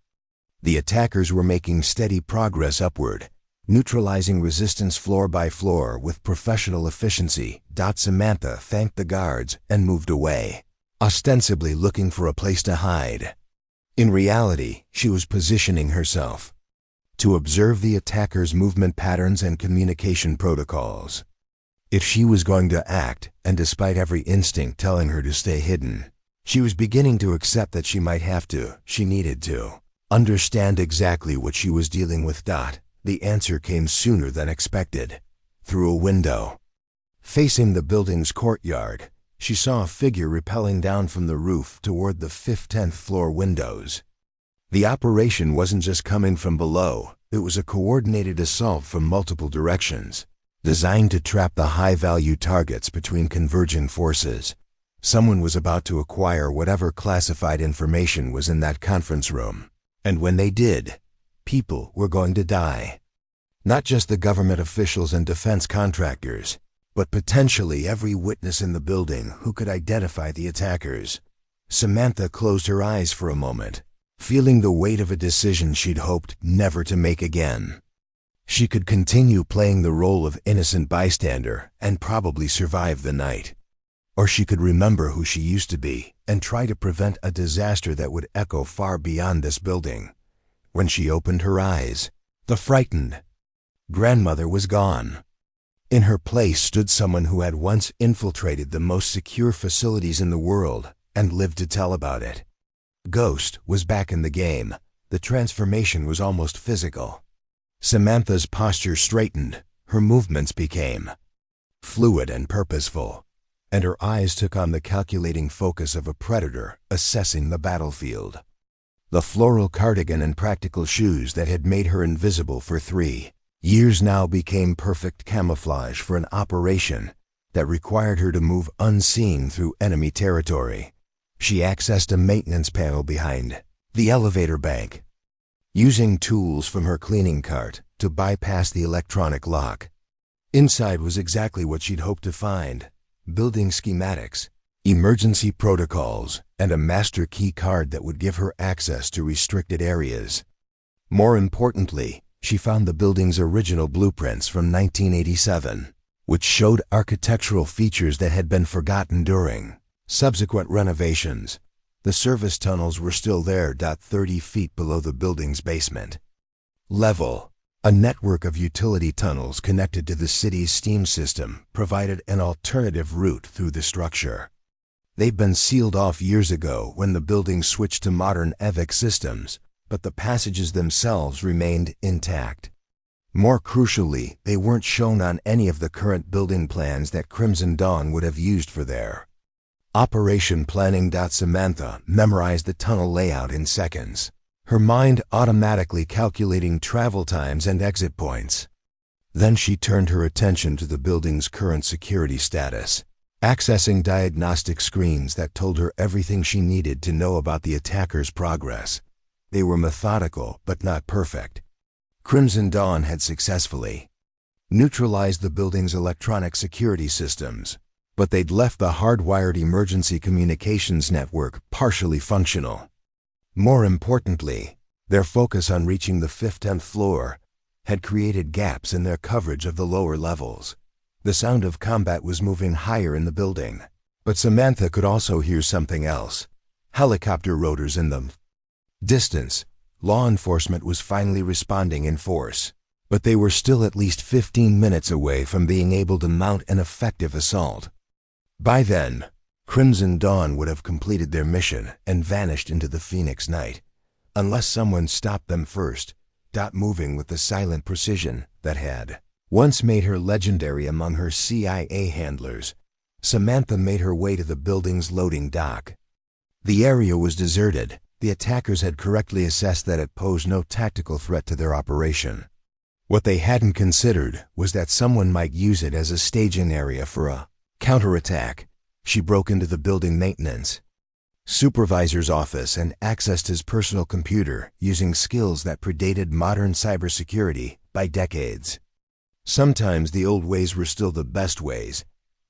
The attackers were making steady progress upward, neutralizing resistance floor by floor with professional efficiency. Samantha thanked the guards and moved away, ostensibly looking for a place to hide. In reality, she was positioning herself to observe the attackers' movement patterns and communication protocols. If she was going to act, and despite every instinct telling her to stay hidden, she was beginning to accept that she might have to, she needed to, understand exactly what she was dealing with. The answer came sooner than expected. Through a window facing the building's courtyard, she saw a figure rappelling down from the roof toward the 10th floor windows. The operation wasn't just coming from below, it was a coordinated assault from multiple directions, designed to trap the high-value targets between converging forces. Someone was about to acquire whatever classified information was in that conference room. And when they did, people were going to die. Not just the government officials and defense contractors, but potentially every witness in the building who could identify the attackers. Samantha closed her eyes for a moment, feeling the weight of a decision she'd hoped never to make again. She could continue playing the role of innocent bystander and probably survive the night. Or she could remember who she used to be and try to prevent a disaster that would echo far beyond this building. When she opened her eyes, the frightened grandmother was gone. In her place stood someone who had once infiltrated the most secure facilities in the world and lived to tell about it. Ghost was back in the game. The transformation was almost physical. Samantha's posture straightened, her movements became fluid and purposeful, and her eyes took on the calculating focus of a predator assessing the battlefield. The floral cardigan and practical shoes that had made her invisible for 3 years now became perfect camouflage for an operation that required her to move unseen through enemy territory. She accessed a maintenance panel behind the elevator bank, using tools from her cleaning cart to bypass the electronic lock. Inside was exactly what she'd hoped to find: building schematics, emergency protocols, and a master key card that would give her access to restricted areas. More importantly, she found the building's original blueprints from 1987, which showed architectural features that had been forgotten during subsequent renovations. The service tunnels were still there, 30 feet below the building's basement level. A network of utility tunnels connected to the city's steam system provided an alternative route through the structure. They'd been sealed off years ago when the building switched to modern EVIC systems, but the passages themselves remained intact. More crucially, they weren't shown on any of the current building plans that Crimson Dawn would have used for their operation planning. Samantha memorized the tunnel layout in seconds, her mind automatically calculating travel times and exit points. Then she turned her attention to the building's current security status, accessing diagnostic screens that told her everything she needed to know about the attackers' progress. They were methodical but not perfect. Crimson Dawn had successfully neutralized the building's electronic security systems, but they'd left the hardwired emergency communications network partially functional. More importantly, their focus on reaching the 10th floor had created gaps in their coverage of the lower levels. The sound of combat was moving higher in the building, but Samantha could also hear something else: helicopter rotors in the distance. Law enforcement was finally responding in force, but they were still at least 15 minutes away from being able to mount an effective assault. By then, Crimson Dawn would have completed their mission and vanished into the Phoenix night, unless someone stopped them first. Moving with the silent precision that had once made her legendary among her CIA handlers, Samantha made her way to the building's loading dock. The area was deserted. The attackers had correctly assessed that it posed no tactical threat to their operation. What they hadn't considered was that someone might use it as a staging area for a counterattack. She broke into the building maintenance supervisor's office and accessed his personal computer using skills that predated modern cybersecurity by decades. Sometimes the old ways were still the best ways,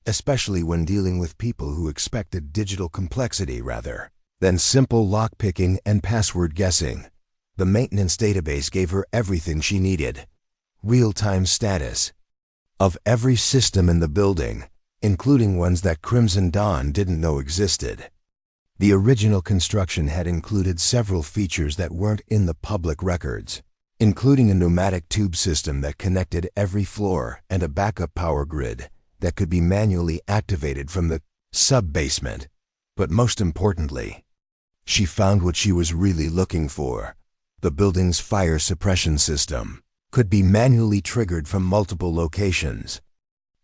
especially when dealing with people who expected digital complexity rather than simple lockpicking and password guessing. The maintenance database gave her everything she needed. Real-time status of every system in the building, including ones that Crimson Dawn didn't know existed. The original construction had included several features that weren't in the public records, including a pneumatic tube system that connected every floor and a backup power grid that could be manually activated from the sub-basement. But most importantly, she found what she was really looking for. The building's fire suppression system could be manually triggered from multiple locations,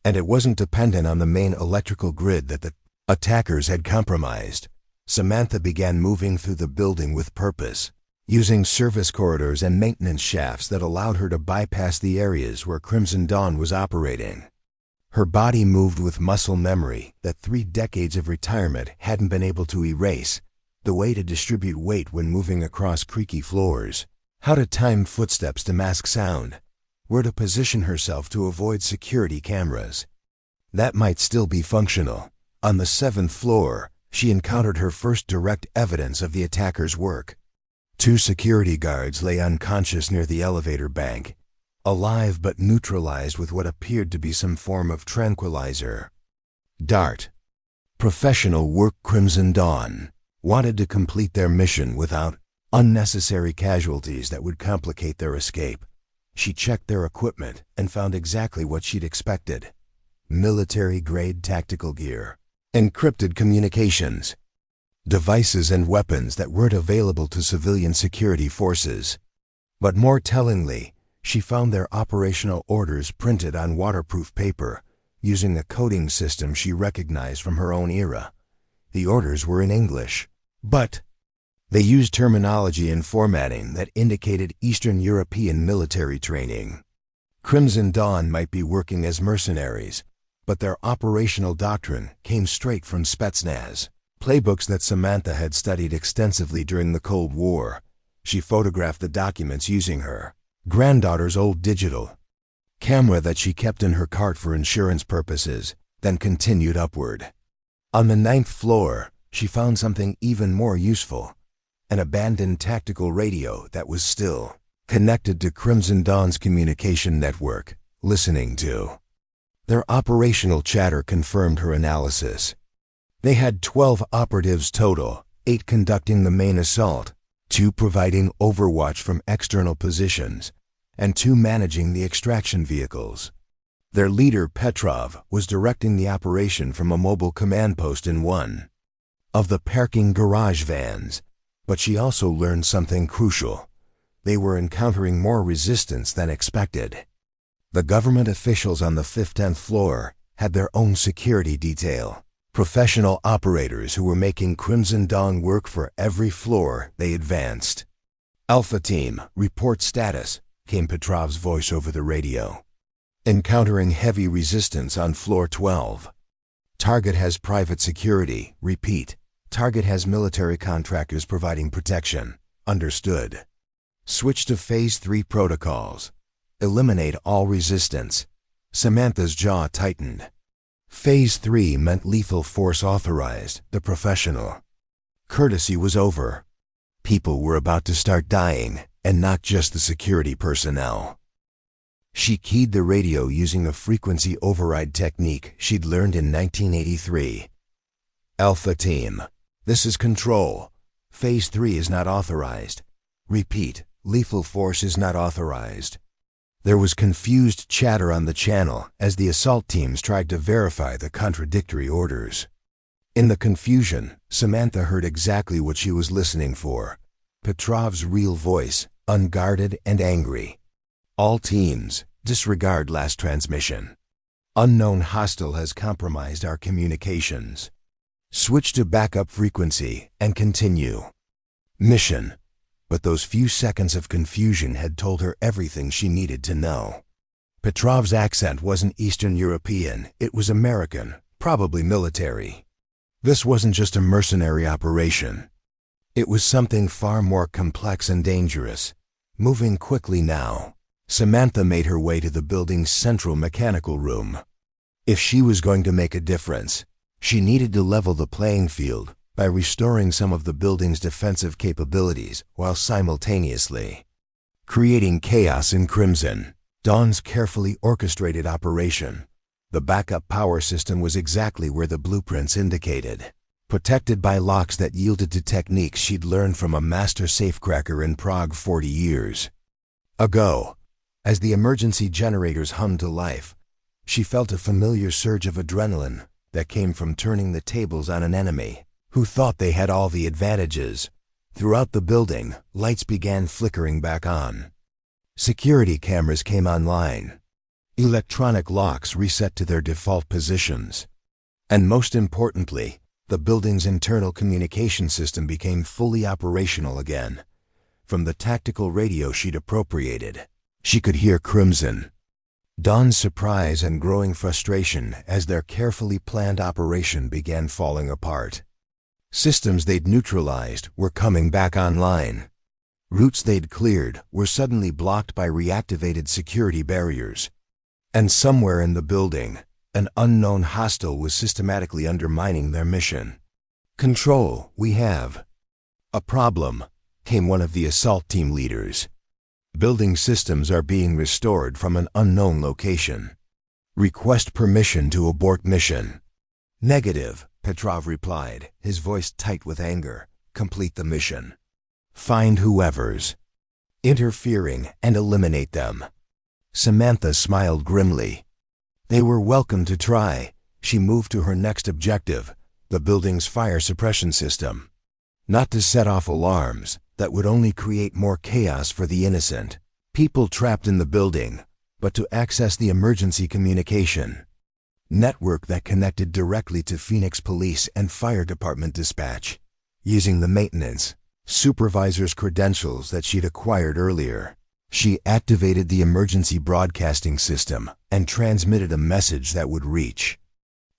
and it wasn't dependent on the main electrical grid that the attackers had compromised. Samantha began moving through the building with purpose, using service corridors and maintenance shafts that allowed her to bypass the areas where Crimson Dawn was operating. Her body moved with muscle memory that 3 decades of retirement hadn't been able to erase: the way to distribute weight when moving across creaky floors, how to time footsteps to mask sound, where to position herself to avoid security cameras. That might still be functional. On the 7th floor, she encountered her first direct evidence of the attacker's work. 2 security guards lay unconscious near the elevator bank, alive but neutralized with what appeared to be some form of tranquilizer. DART. Professional work. Crimson Dawn wanted to complete their mission without unnecessary casualties that would complicate their escape. She checked their equipment and found exactly what she'd expected: military-grade tactical gear, encrypted communications, devices and weapons that weren't available to civilian security forces. But more tellingly, she found their operational orders printed on waterproof paper, using a coding system she recognized from her own era. The orders were in English, but they used terminology and formatting that indicated Eastern European military training. Crimson Dawn might be working as mercenaries, but their operational doctrine came straight from Spetsnaz, playbooks that Samantha had studied extensively during the Cold War. She photographed the documents using her granddaughter's old digital camera that she kept in her cart for insurance purposes, then continued upward. On the 9th floor, she found something even more useful: an abandoned tactical radio that was still connected to Crimson Dawn's communication network, listening to their operational chatter. Confirmed her analysis. They had 12 operatives total, 8 conducting the main assault, 2 providing overwatch from external positions, and 2 managing the extraction vehicles. Their leader, Petrov, was directing the operation from a mobile command post in one of the parking garage vans. But she also learned something crucial: they were encountering more resistance than expected. The government officials on the 10th floor had their own security detail, professional operators who were making Crimson Dawn work for every floor they advanced. "Alpha Team, report status," came Petrov's voice over the radio. "Encountering heavy resistance on floor 12. Target has private security. Repeat. Target has military contractors providing protection. Understood. Switch to Phase 3 protocols. Eliminate all resistance." Samantha's jaw tightened. Phase 3 meant lethal force authorized. The professional courtesy was over. People were about to start dying, and not just the security personnel. She keyed the radio using a frequency override technique she'd learned in 1983. "Alpha Team, this is Control. Phase 3 is not authorized. Repeat, lethal force is not authorized." There was confused chatter on the channel as the assault teams tried to verify the contradictory orders. In the confusion, Samantha heard exactly what she was listening for: Petrov's real voice, unguarded and angry. "All teams, disregard last transmission. Unknown hostile has compromised our communications. Switch to backup frequency and continue mission." But those few seconds of confusion had told her everything she needed to know. Petrov's accent wasn't Eastern European, it was American, probably military. This wasn't just a mercenary operation. It was something far more complex and dangerous. Moving quickly now, Samantha made her way to the building's central mechanical room. If she was going to make a difference, she needed to level the playing field by restoring some of the building's defensive capabilities while simultaneously creating chaos in Crimson Dawn's carefully orchestrated operation. The backup power system was exactly where the blueprints indicated, protected by locks that yielded to techniques she'd learned from a master safecracker in Prague 40 years ago. As the emergency generators hummed to life, she felt a familiar surge of adrenaline that came from turning the tables on an enemy who thought they had all the advantages. Throughout the building, lights began flickering back on. Security cameras came online. Electronic locks reset to their default positions. And most importantly, the building's internal communication system became fully operational again. From the tactical radio she'd appropriated, she could hear Crimson Dawn's surprise and growing frustration as their carefully planned operation began falling apart. Systems they'd neutralized were coming back online. Routes they'd cleared were suddenly blocked by reactivated security barriers. And somewhere in the building, an unknown hostile was systematically undermining their mission. "Control, we have a problem," came one of the assault team leaders. "Building systems are being restored from an unknown location. Request permission to abort mission." "Negative," Petrov replied, his voice tight with anger. "Complete the mission. Find whoever's interfering and eliminate them." Samantha smiled grimly. They were welcome to try. She moved to her next objective, the building's fire suppression system. Not to set off alarms that would only create more chaos for the innocent people trapped in the building, but to access the emergency communication network that connected directly to Phoenix Police and Fire Department dispatch, using the maintenance supervisor's credentials that she'd acquired earlier. She activated the emergency broadcasting system and transmitted a message that would reach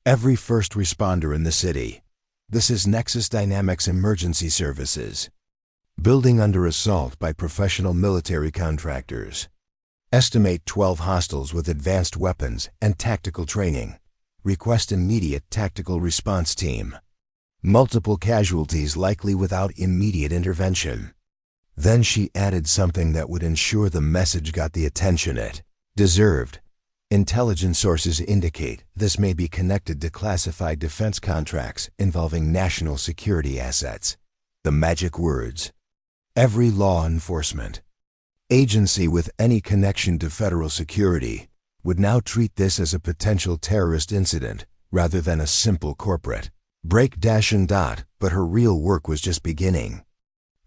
every first responder in the city. "This is Nexus Dynamics Emergency Services. Building under assault by professional military contractors. Estimate 12 hostiles with advanced weapons and tactical training. Request immediate tactical response team. Multiple casualties likely without immediate intervention." Then she added something that would ensure the message got the attention it deserved. "Intelligence sources indicate this may be connected to classified defense contracts involving national security assets." The magic words. Every law enforcement agency with any connection to federal security would now treat this as a potential terrorist incident rather than a simple corporate break. But her real work was just beginning.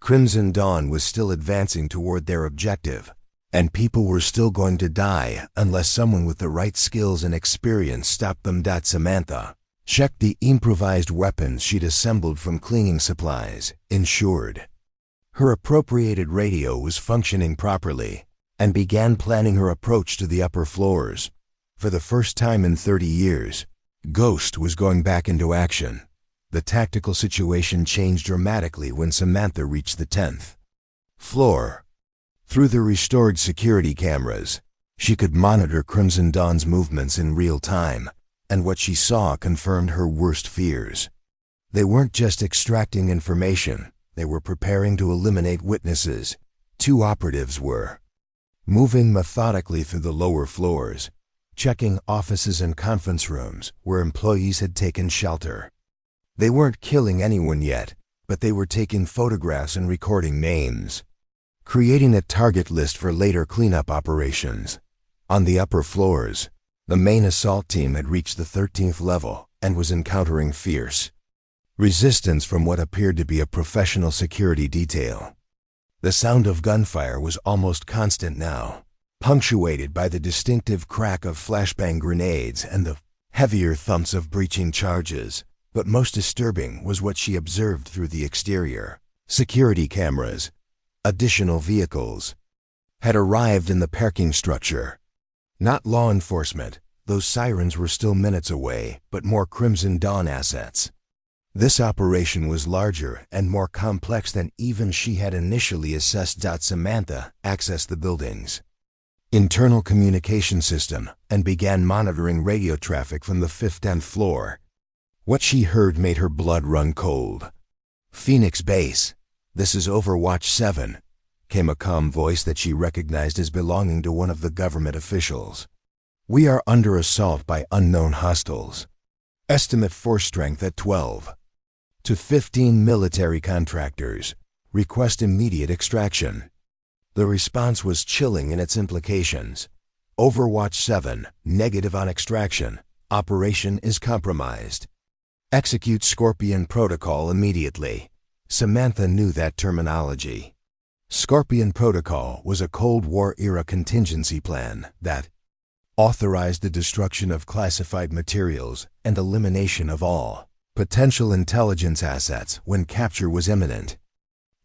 Crimson Dawn was still advancing toward their objective, and people were still going to die unless someone with the right skills and experience stopped them. Samantha checked the improvised weapons she'd assembled from cleaning supplies, ensured her appropriated radio was functioning properly, and began planning her approach to the upper floors. For the first time in 30 years, Ghost was going back into action. The tactical situation changed dramatically when Samantha reached the 10th floor. Through the restored security cameras, she could monitor Crimson Dawn's movements in real time, and what she saw confirmed her worst fears. They weren't just extracting information, they were preparing to eliminate witnesses. 2 operatives were moving methodically through the lower floors, checking offices and conference rooms where employees had taken shelter. They weren't killing anyone yet, but they were taking photographs and recording names, creating a target list for later cleanup operations. On the upper floors, the main assault team had reached the 13th level and was encountering fierce resistance from what appeared to be a professional security detail. The sound of gunfire was almost constant now, punctuated by the distinctive crack of flashbang grenades and the heavier thumps of breaching charges. But most disturbing was what she observed through the exterior. Security cameras, additional vehicles, had arrived in the parking structure. Not law enforcement, those sirens were still minutes away, but more Crimson Dawn assets. This operation was larger and more complex than even she had initially assessed. Samantha accessed the building's internal communication system and began monitoring radio traffic from the 5th and 10th floor. What she heard made her blood run cold. "Phoenix Base, this is Overwatch 7, came a calm voice that she recognized as belonging to one of the government officials. "We are under assault by unknown hostiles. Estimate force strength at 12 to 15 military contractors. Request immediate extraction." The response was chilling in its implications. "Overwatch 7, negative on extraction. Operation is compromised. Execute Scorpion Protocol immediately." Samantha knew that terminology. Scorpion Protocol was a Cold War-era contingency plan that authorized the destruction of classified materials and elimination of all potential intelligence assets when capture was imminent.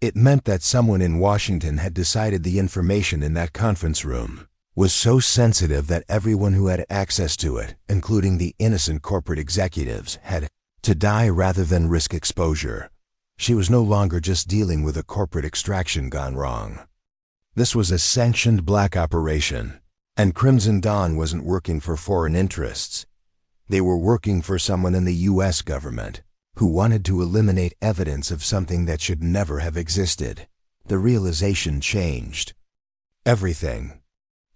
It meant that someone in Washington had decided the information in that conference room was so sensitive that everyone who had access to it, including the innocent corporate executives, had to die rather than risk exposure. She was no longer just dealing with a corporate extraction gone wrong. This was a sanctioned black operation, and Crimson Dawn wasn't working for foreign interests. They were working for someone in the U.S. government who wanted to eliminate evidence of something that should never have existed. The realization changed everything.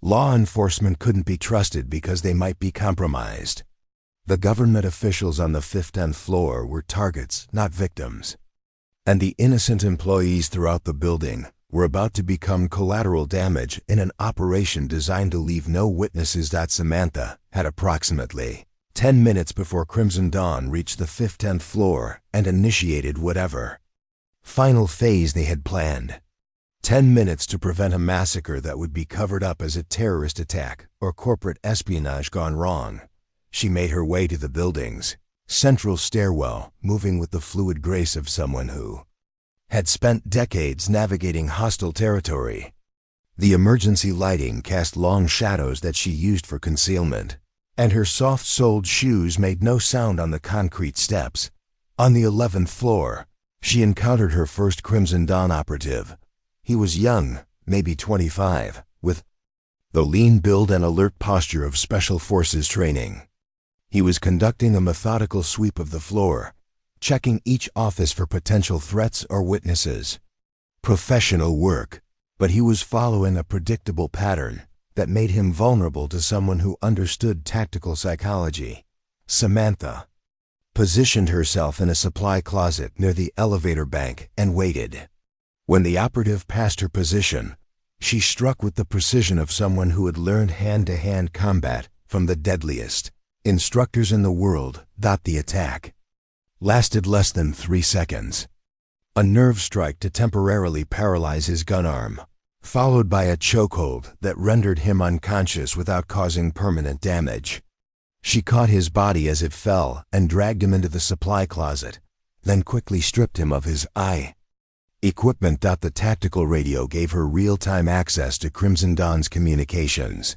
Law enforcement couldn't be trusted because they might be compromised. The government officials on the 15th floor were targets, not victims. And the innocent employees throughout the building were about to become collateral damage in an operation designed to leave no witnesses. Samantha had approximately 10 minutes before Crimson Dawn reached the 15th floor and initiated whatever final phase they had planned. 10 minutes to prevent a massacre that would be covered up as a terrorist attack or corporate espionage gone wrong. She made her way to the building's central stairwell, moving with the fluid grace of someone who had spent decades navigating hostile territory. The emergency lighting cast long shadows that she used for concealment, and her soft-soled shoes made no sound on the concrete steps. On the 11th floor, she encountered her first Crimson Dawn operative. He was young, maybe 25, with the lean build and alert posture of Special Forces training. He was conducting a methodical sweep of the floor, checking each office for potential threats or witnesses. Professional work, but he was following a predictable pattern that made him vulnerable to someone who understood tactical psychology. Samantha positioned herself in a supply closet near the elevator bank and waited. When the operative passed her position, she struck with the precision of someone who had learned hand-to-hand combat from the deadliest instructors in the world. The attack lasted less than 3 seconds. A nerve strike to temporarily paralyze his gun arm, followed by a chokehold that rendered him unconscious without causing permanent damage. She caught his body as it fell and dragged him into the supply closet, then quickly stripped him of his equipment. The tactical radio gave her real-time access to Crimson Dawn's communications.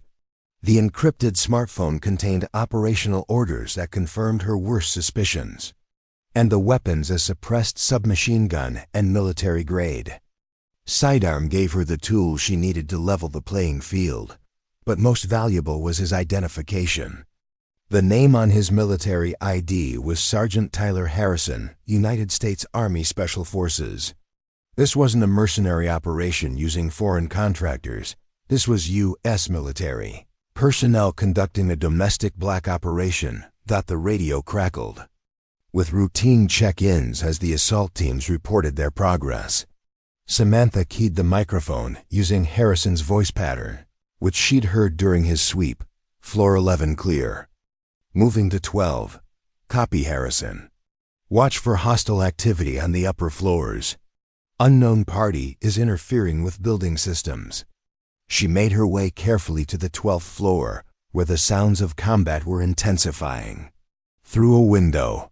The encrypted smartphone contained operational orders that confirmed her worst suspicions, and the weapons a suppressed submachine gun and military grade sidearm gave her the tools she needed to level the playing field. But most valuable was his identification. The name on his military ID was Sergeant Tyler Harrison, United States Army Special Forces. This wasn't a mercenary operation using foreign contractors. This was U.S. military personnel conducting a domestic black operation. The radio crackled with routine check-ins as the assault teams reported their progress. Samantha keyed the microphone using Harrison's voice pattern, which she'd heard during his sweep. "Floor 11 clear. Moving to 12. Copy, Harrison. Watch for hostile activity on the upper floors. Unknown party is interfering with building systems." She made her way carefully to the 12th floor, where the sounds of combat were intensifying. Through a window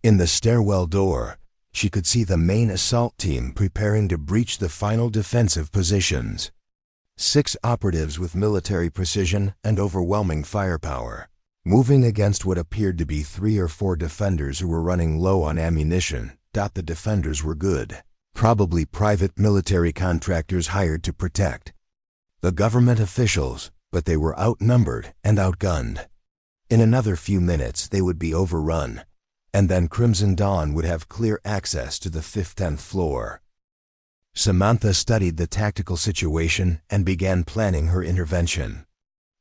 in the stairwell door, she could see the main assault team preparing to breach the final defensive positions. 6 operatives with military precision and overwhelming firepower, moving against what appeared to be 3 or 4 defenders who were running low on ammunition. The defenders were good, probably private military contractors hired to protect the government officials, but they were outnumbered and outgunned. In another few minutes they would be overrun, and then Crimson Dawn would have clear access to the 10th floor. Samantha studied the tactical situation and began planning her intervention.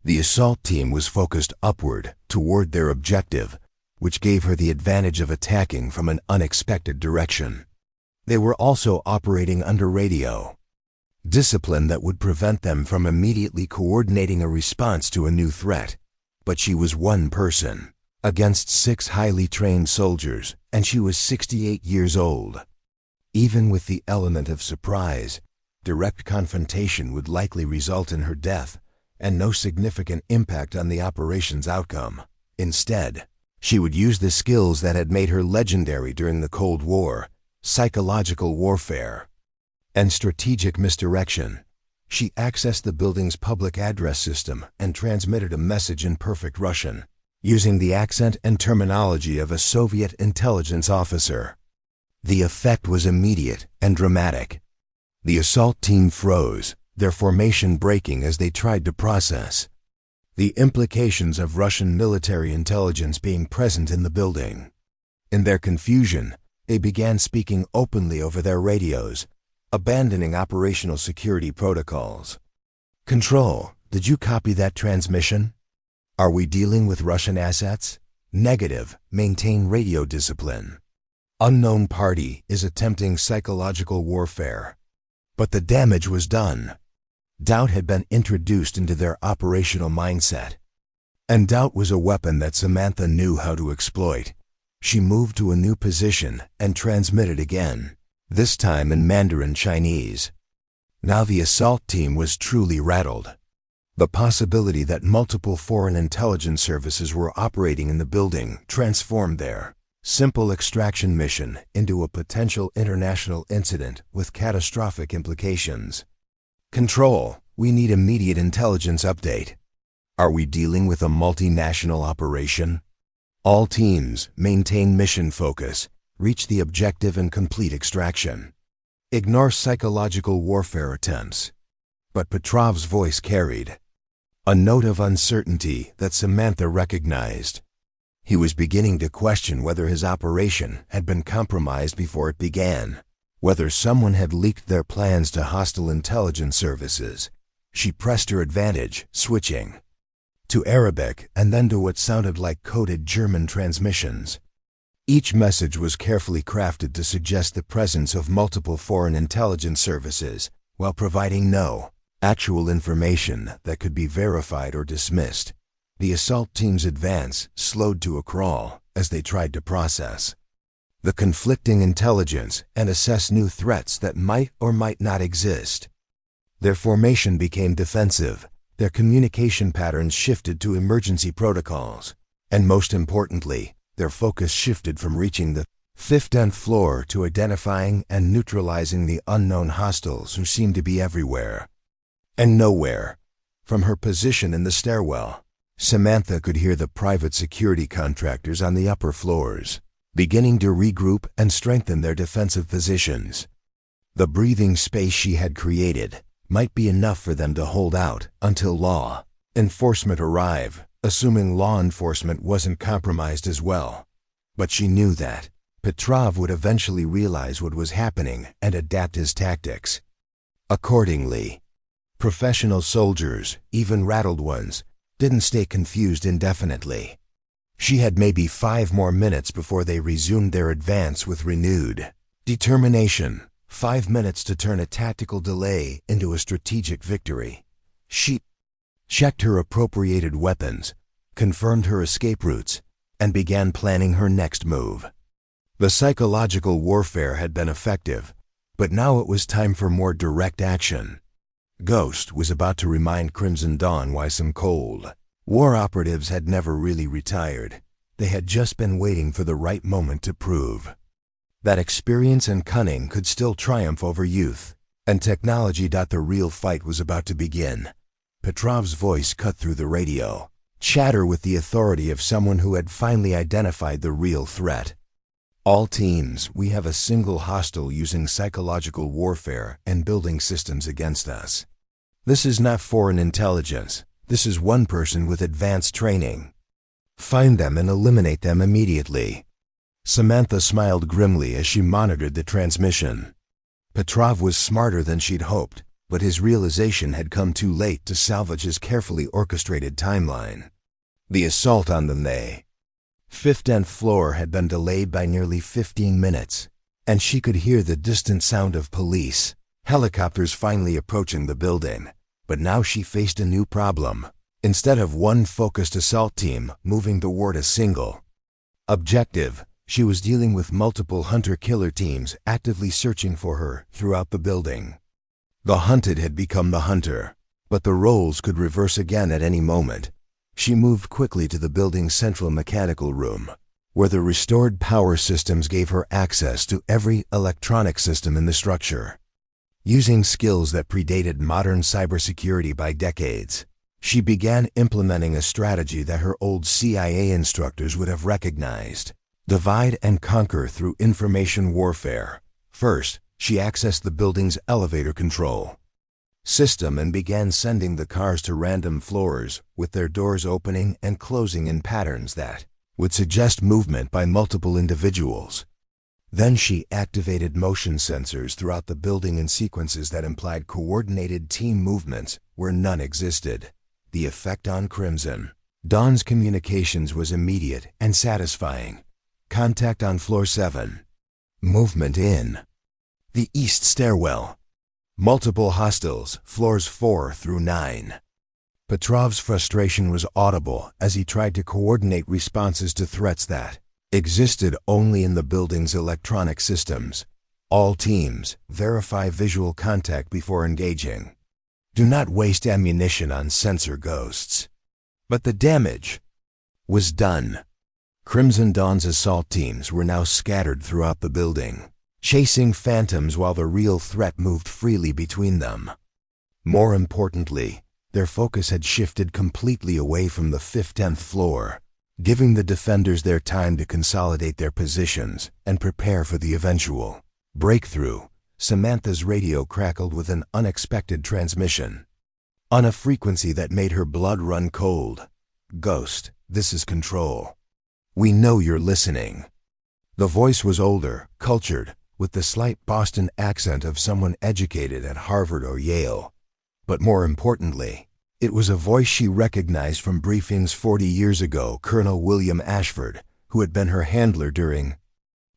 The assault team was focused upward toward their objective, which gave her the advantage of attacking from an unexpected direction. They were also operating under radio discipline that would prevent them from immediately coordinating a response to a new threat. But she was one person against 6 highly trained soldiers, and she was 68 years old. Even with the element of surprise, direct confrontation would likely result in her death and no significant impact on the operation's outcome. Instead, she would use the skills that had made her legendary during the Cold War: psychological warfare and strategic misdirection. She accessed the building's public address system and transmitted a message in perfect Russian, using the accent and terminology of a Soviet intelligence officer. The effect was immediate and dramatic. The assault team froze, their formation breaking as they tried to process the implications of Russian military intelligence being present in the building. In their confusion, they began speaking openly over their radios, abandoning operational security protocols. "Control, did you copy that transmission? Are we dealing with Russian assets? Negative, maintain radio discipline. Unknown party is attempting psychological warfare." But the damage was done. Doubt had been introduced into their operational mindset. And doubt was a weapon that Samantha knew how to exploit. She moved to a new position and transmitted again, this time in Mandarin Chinese. Now the assault team was truly rattled. The possibility that multiple foreign intelligence services were operating in the building transformed their simple extraction mission into a potential international incident with catastrophic implications. "Control, we need immediate intelligence update. Are we dealing with a multinational operation? All teams, maintain mission focus, reach the objective and complete extraction. Ignore psychological warfare attempts." But Petrov's voice carried a note of uncertainty that Samantha recognized. He was beginning to question whether his operation had been compromised before it began, whether someone had leaked their plans to hostile intelligence services. She pressed her advantage, switching to Arabic and then to what sounded like coded German transmissions. Each message was carefully crafted to suggest the presence of multiple foreign intelligence services, while providing no actual information that could be verified or dismissed. The assault team's advance slowed to a crawl as they tried to process the conflicting intelligence and assess new threats that might or might not exist. Their formation became defensive, their communication patterns shifted to emergency protocols, and most importantly, their focus shifted from reaching the 10th floor to identifying and neutralizing the unknown hostiles who seemed to be everywhere and nowhere. From her position in the stairwell, Samantha could hear the private security contractors on the upper floors beginning to regroup and strengthen their defensive positions. The breathing space she had created might be enough for them to hold out until law enforcement arrived, assuming law enforcement wasn't compromised as well. But she knew that Petrov would eventually realize what was happening and adapt his tactics accordingly. Professional soldiers, even rattled ones, didn't stay confused indefinitely. She had maybe 5 more minutes before they resumed their advance with renewed determination. 5 minutes to turn a tactical delay into a strategic victory. She checked her appropriated weapons, confirmed her escape routes, and began planning her next move. The psychological warfare had been effective, but now it was time for more direct action. Ghost was about to remind Crimson Dawn why some Cold War operatives had never really retired. They had just been waiting for the right moment to prove that experience and cunning could still triumph over youth and technology. The real fight was about to begin. Petrov's voice cut through the radio, chatter with the authority of someone who had finally identified the real threat. "All teams, we have a single hostile using psychological warfare and building systems against us. This is not foreign intelligence. This is one person with advanced training. Find them and eliminate them immediately." Samantha smiled grimly as she monitored the transmission. Petrov was smarter than she'd hoped, but his realization had come too late to salvage his carefully orchestrated timeline. The assault on the 15th floor had been delayed by nearly 15 minutes, and she could hear the distant sound of police, helicopters finally approaching the building. But now she faced a new problem. Instead of one focused assault team moving toward a single objective, she was dealing with multiple hunter-killer teams actively searching for her throughout the building. The hunted had become the hunter, but the roles could reverse again at any moment. She moved quickly to the building's central mechanical room, where the restored power systems gave her access to every electronic system in the structure. Using skills that predated modern cybersecurity by decades, she began implementing a strategy that her old CIA instructors would have recognized: divide and conquer through information warfare. First, she accessed the building's elevator control system and began sending the cars to random floors, with their doors opening and closing in patterns that would suggest movement by multiple individuals. Then she activated motion sensors throughout the building in sequences that implied coordinated team movements where none existed. The effect on Crimson Dawn's communications was immediate and satisfying. Contact on floor 7. Movement in the east stairwell. Multiple hostiles, floors 4 through 9. Petrov's frustration was audible as he tried to coordinate responses to threats that existed only in the building's electronic systems. All teams, verify visual contact before engaging. Do not waste ammunition on sensor ghosts. But the damage was done. Crimson Dawn's assault teams were now scattered throughout the building, chasing phantoms while the real threat moved freely between them. More importantly, their focus had shifted completely away from the 15th floor, giving the defenders their time to consolidate their positions and prepare for the eventual breakthrough. Samantha's radio crackled with an unexpected transmission, on a frequency that made her blood run cold. "Ghost, this is Control. We know you're listening." The voice was older, cultured, with the slight Boston accent of someone educated at Harvard or Yale. But more importantly, it was a voice she recognized from briefings 40 years ago. Colonel William Ashford, who had been her handler during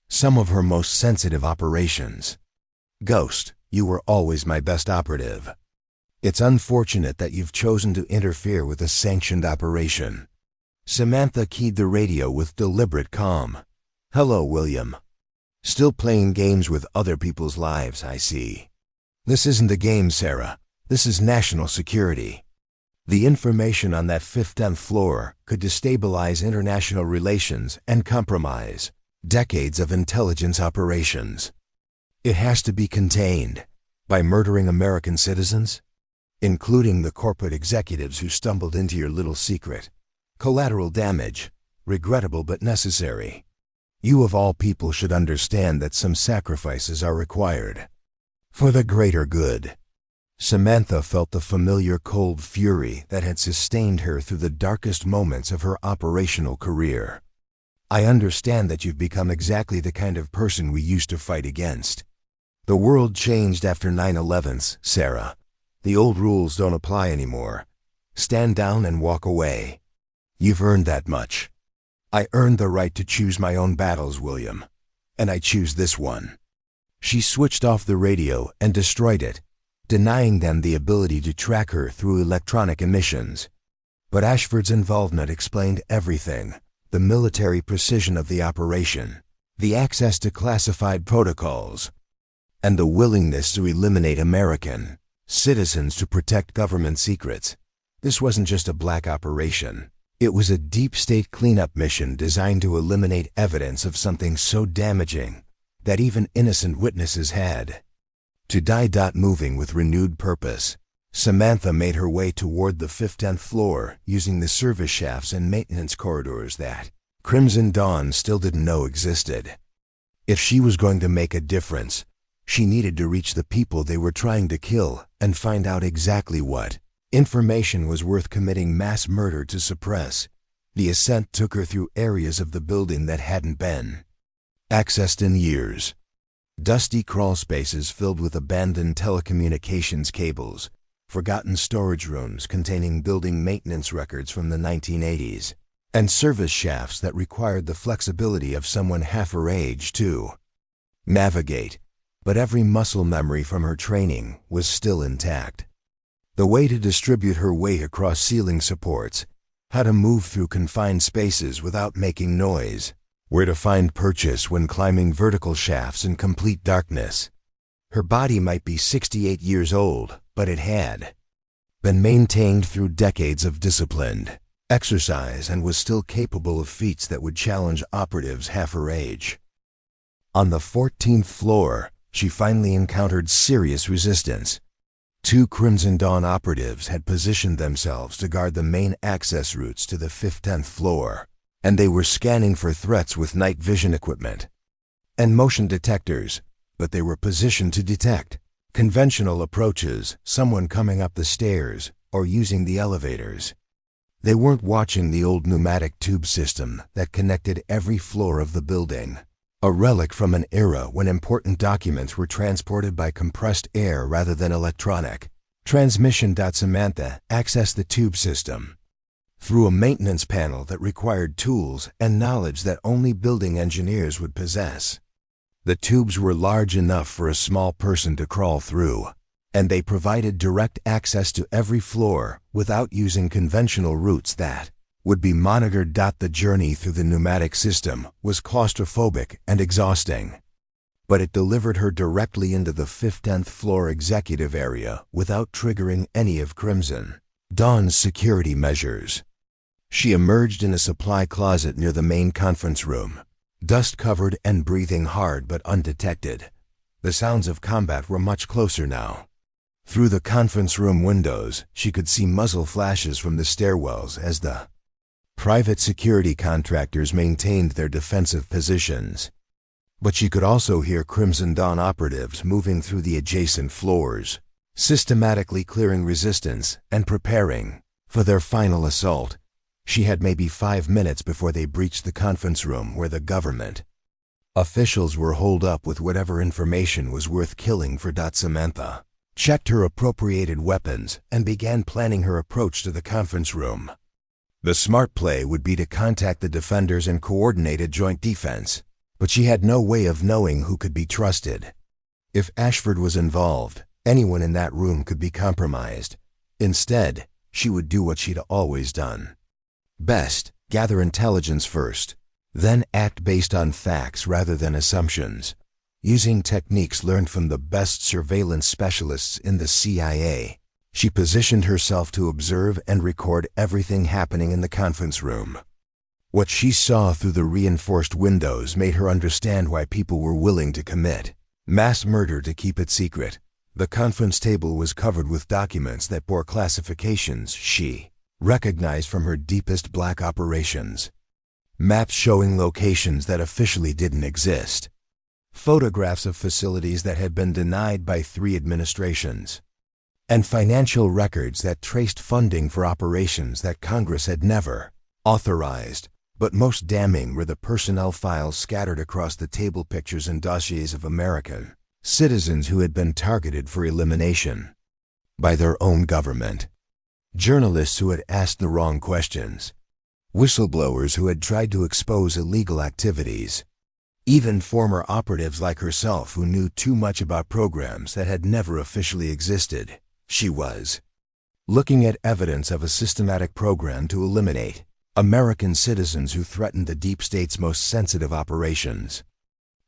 some of her most sensitive operations. "Ghost, you were always my best operative. It's unfortunate that you've chosen to interfere with a sanctioned operation." Samantha keyed the radio with deliberate calm. "Hello, William. Still playing games with other people's lives, I see. This isn't a game, Sarah. This is national security. The information on that 15th floor could destabilize international relations and compromise decades of intelligence operations. It has to be contained by murdering American citizens, including the corporate executives who stumbled into your little secret. Collateral damage, regrettable but necessary. You of all people should understand that some sacrifices are required for the greater good." Samantha felt the familiar cold fury that had sustained her through the darkest moments of her operational career. "I understand that you've become exactly the kind of person we used to fight against. The world changed after 9/11, Sarah. The old rules don't apply anymore. Stand down and walk away. You've earned that much." "I earned the right to choose my own battles, William, and I choose this one." She switched off the radio and destroyed it, denying them the ability to track her through electronic emissions. But Ashford's involvement explained everything: the military precision of the operation, the access to classified protocols, and the willingness to eliminate American citizens to protect government secrets. This wasn't just a black operation. It was a deep state cleanup mission designed to eliminate evidence of something so damaging that even innocent witnesses had to die. Moving with renewed purpose, Samantha made her way toward the 15th floor, using the service shafts and maintenance corridors that Crimson Dawn still didn't know existed. If she was going to make a difference, she needed to reach the people they were trying to kill and find out exactly what information was worth committing mass murder to suppress. The ascent took her through areas of the building that hadn't been accessed in years. Dusty crawl spaces filled with abandoned telecommunications cables, forgotten storage rooms containing building maintenance records from the 1980s, and service shafts that required the flexibility of someone half her age to navigate, but every muscle memory from her training was still intact. The way to distribute her weight across ceiling supports, how to move through confined spaces without making noise, where to find purchase when climbing vertical shafts in complete darkness. Her body might be 68 years old, but it had been maintained through decades of disciplined exercise and was still capable of feats that would challenge operatives half her age. On the 14th floor, she finally encountered serious resistance. 2 Crimson Dawn operatives had positioned themselves to guard the main access routes to the 15th floor, and they were scanning for threats with night vision equipment and motion detectors, but they were positioned to detect conventional approaches, someone coming up the stairs or using the elevators. They weren't watching the old pneumatic tube system that connected every floor of the building, a relic from an era when important documents were transported by compressed air rather than electronic transmission. Samantha accessed the tube system through a maintenance panel that required tools and knowledge that only building engineers would possess. The tubes were large enough for a small person to crawl through, and they provided direct access to every floor without using conventional routes that would be monitored. The journey through the pneumatic system was claustrophobic and exhausting, but it delivered her directly into the 15th floor executive area without triggering any of Crimson Dawn's security measures. She emerged in a supply closet near the main conference room, dust-covered and breathing hard but undetected. The sounds of combat were much closer now. Through the conference room windows, she could see muzzle flashes from the stairwells as the private security contractors maintained their defensive positions. But she could also hear Crimson Dawn operatives moving through the adjacent floors, systematically clearing resistance and preparing for their final assault. She had maybe 5 minutes before they breached the conference room where the government officials were holed up with whatever information was worth killing for. Samantha checked her appropriated weapons and began planning her approach to the conference room. The smart play would be to contact the defenders and coordinate a joint defense, but she had no way of knowing who could be trusted. If Ashford was involved, anyone in that room could be compromised. Instead, she would do what she'd always done best: gather intelligence first, then act based on facts rather than assumptions, using techniques learned from the best surveillance specialists in the CIA. She positioned herself to observe and record everything happening in the conference room. What she saw through the reinforced windows made her understand why people were willing to commit mass murder to keep it secret. The conference table was covered with documents that bore classifications she recognized from her deepest black operations. Maps showing locations that officially didn't exist. Photographs of facilities that had been denied by 3 administrations. And financial records that traced funding for operations that Congress had never authorized. But most damning were the personnel files scattered across the table, pictures and dossiers of American citizens who had been targeted for elimination by their own government. Journalists who had asked the wrong questions. Whistleblowers who had tried to expose illegal activities. Even former operatives like herself who knew too much about programs that had never officially existed. She was looking at evidence of a systematic program to eliminate American citizens who threatened the deep state's most sensitive operations.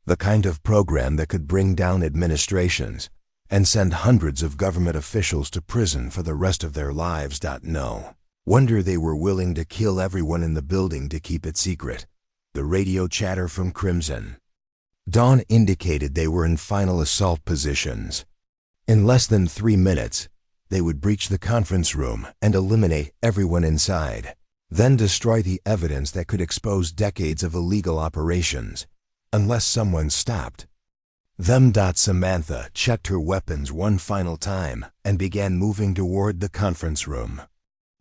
The kind of program that could bring down administrations and send hundreds of government officials to prison for the rest of their lives. No wonder they were willing to kill everyone in the building to keep it secret. The radio chatter from Crimson Dawn indicated they were in final assault positions. In less than 3 minutes, they would breach the conference room and eliminate everyone inside, then destroy the evidence that could expose decades of illegal operations, unless someone stopped them. Samantha checked her weapons one final time and began moving toward the conference room.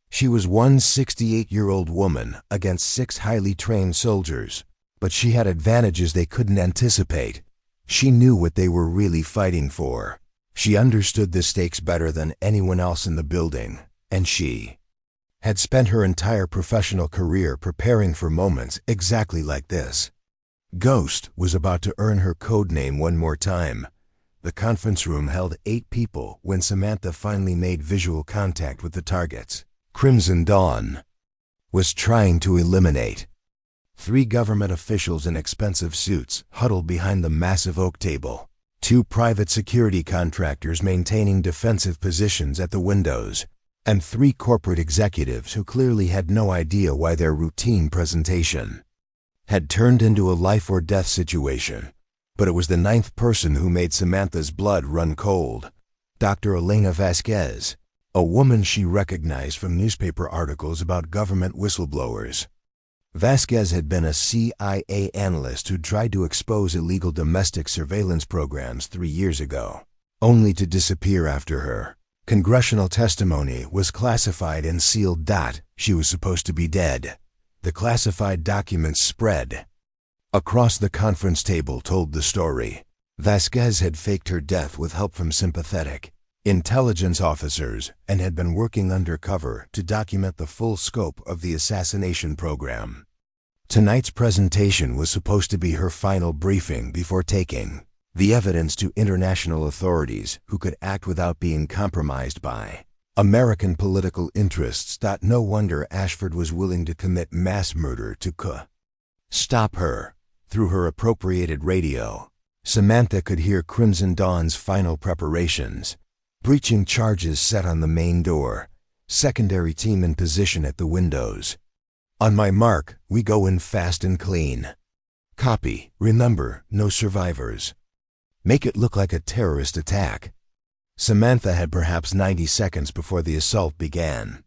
She was one 68-year-old woman against 6 highly trained soldiers, But she had advantages they couldn't anticipate. She knew what they were really fighting for. She understood the stakes better than anyone else in the building, and she had spent her entire professional career preparing for moments exactly like this. Ghost was about to earn her code name one more time. The conference room held 8 people when Samantha finally made visual contact with the targets. Crimson Dawn was trying to eliminate 3 government officials in expensive suits huddled behind the massive oak table, 2 private security contractors maintaining defensive positions at the windows, and 3 corporate executives who clearly had no idea why their routine presentation had turned into a life-or-death situation. But it was the 9th person who made Samantha's blood run cold. Dr. Elena Vasquez, a woman she recognized from newspaper articles about government whistleblowers. Vasquez had been a CIA analyst who tried to expose illegal domestic surveillance programs 3 years ago, only to disappear after her congressional testimony was classified and sealed. She was supposed to be dead. The classified documents spread across the conference table told the story. Vasquez had faked her death with help from sympathetic intelligence officers and had been working undercover to document the full scope of the assassination program. Tonight's presentation was supposed to be her final briefing before taking the evidence to international authorities who could act without being compromised by American political interests. No wonder Ashford was willing to commit mass murder to stop her. Through her appropriated radio, Samantha could hear Crimson Dawn's final preparations. Breaching charges set on the main door. Secondary team in position at the windows. On my mark, we go in fast and clean. Copy. Remember, no survivors. Make it look like a terrorist attack. Samantha had perhaps 90 seconds before the assault began.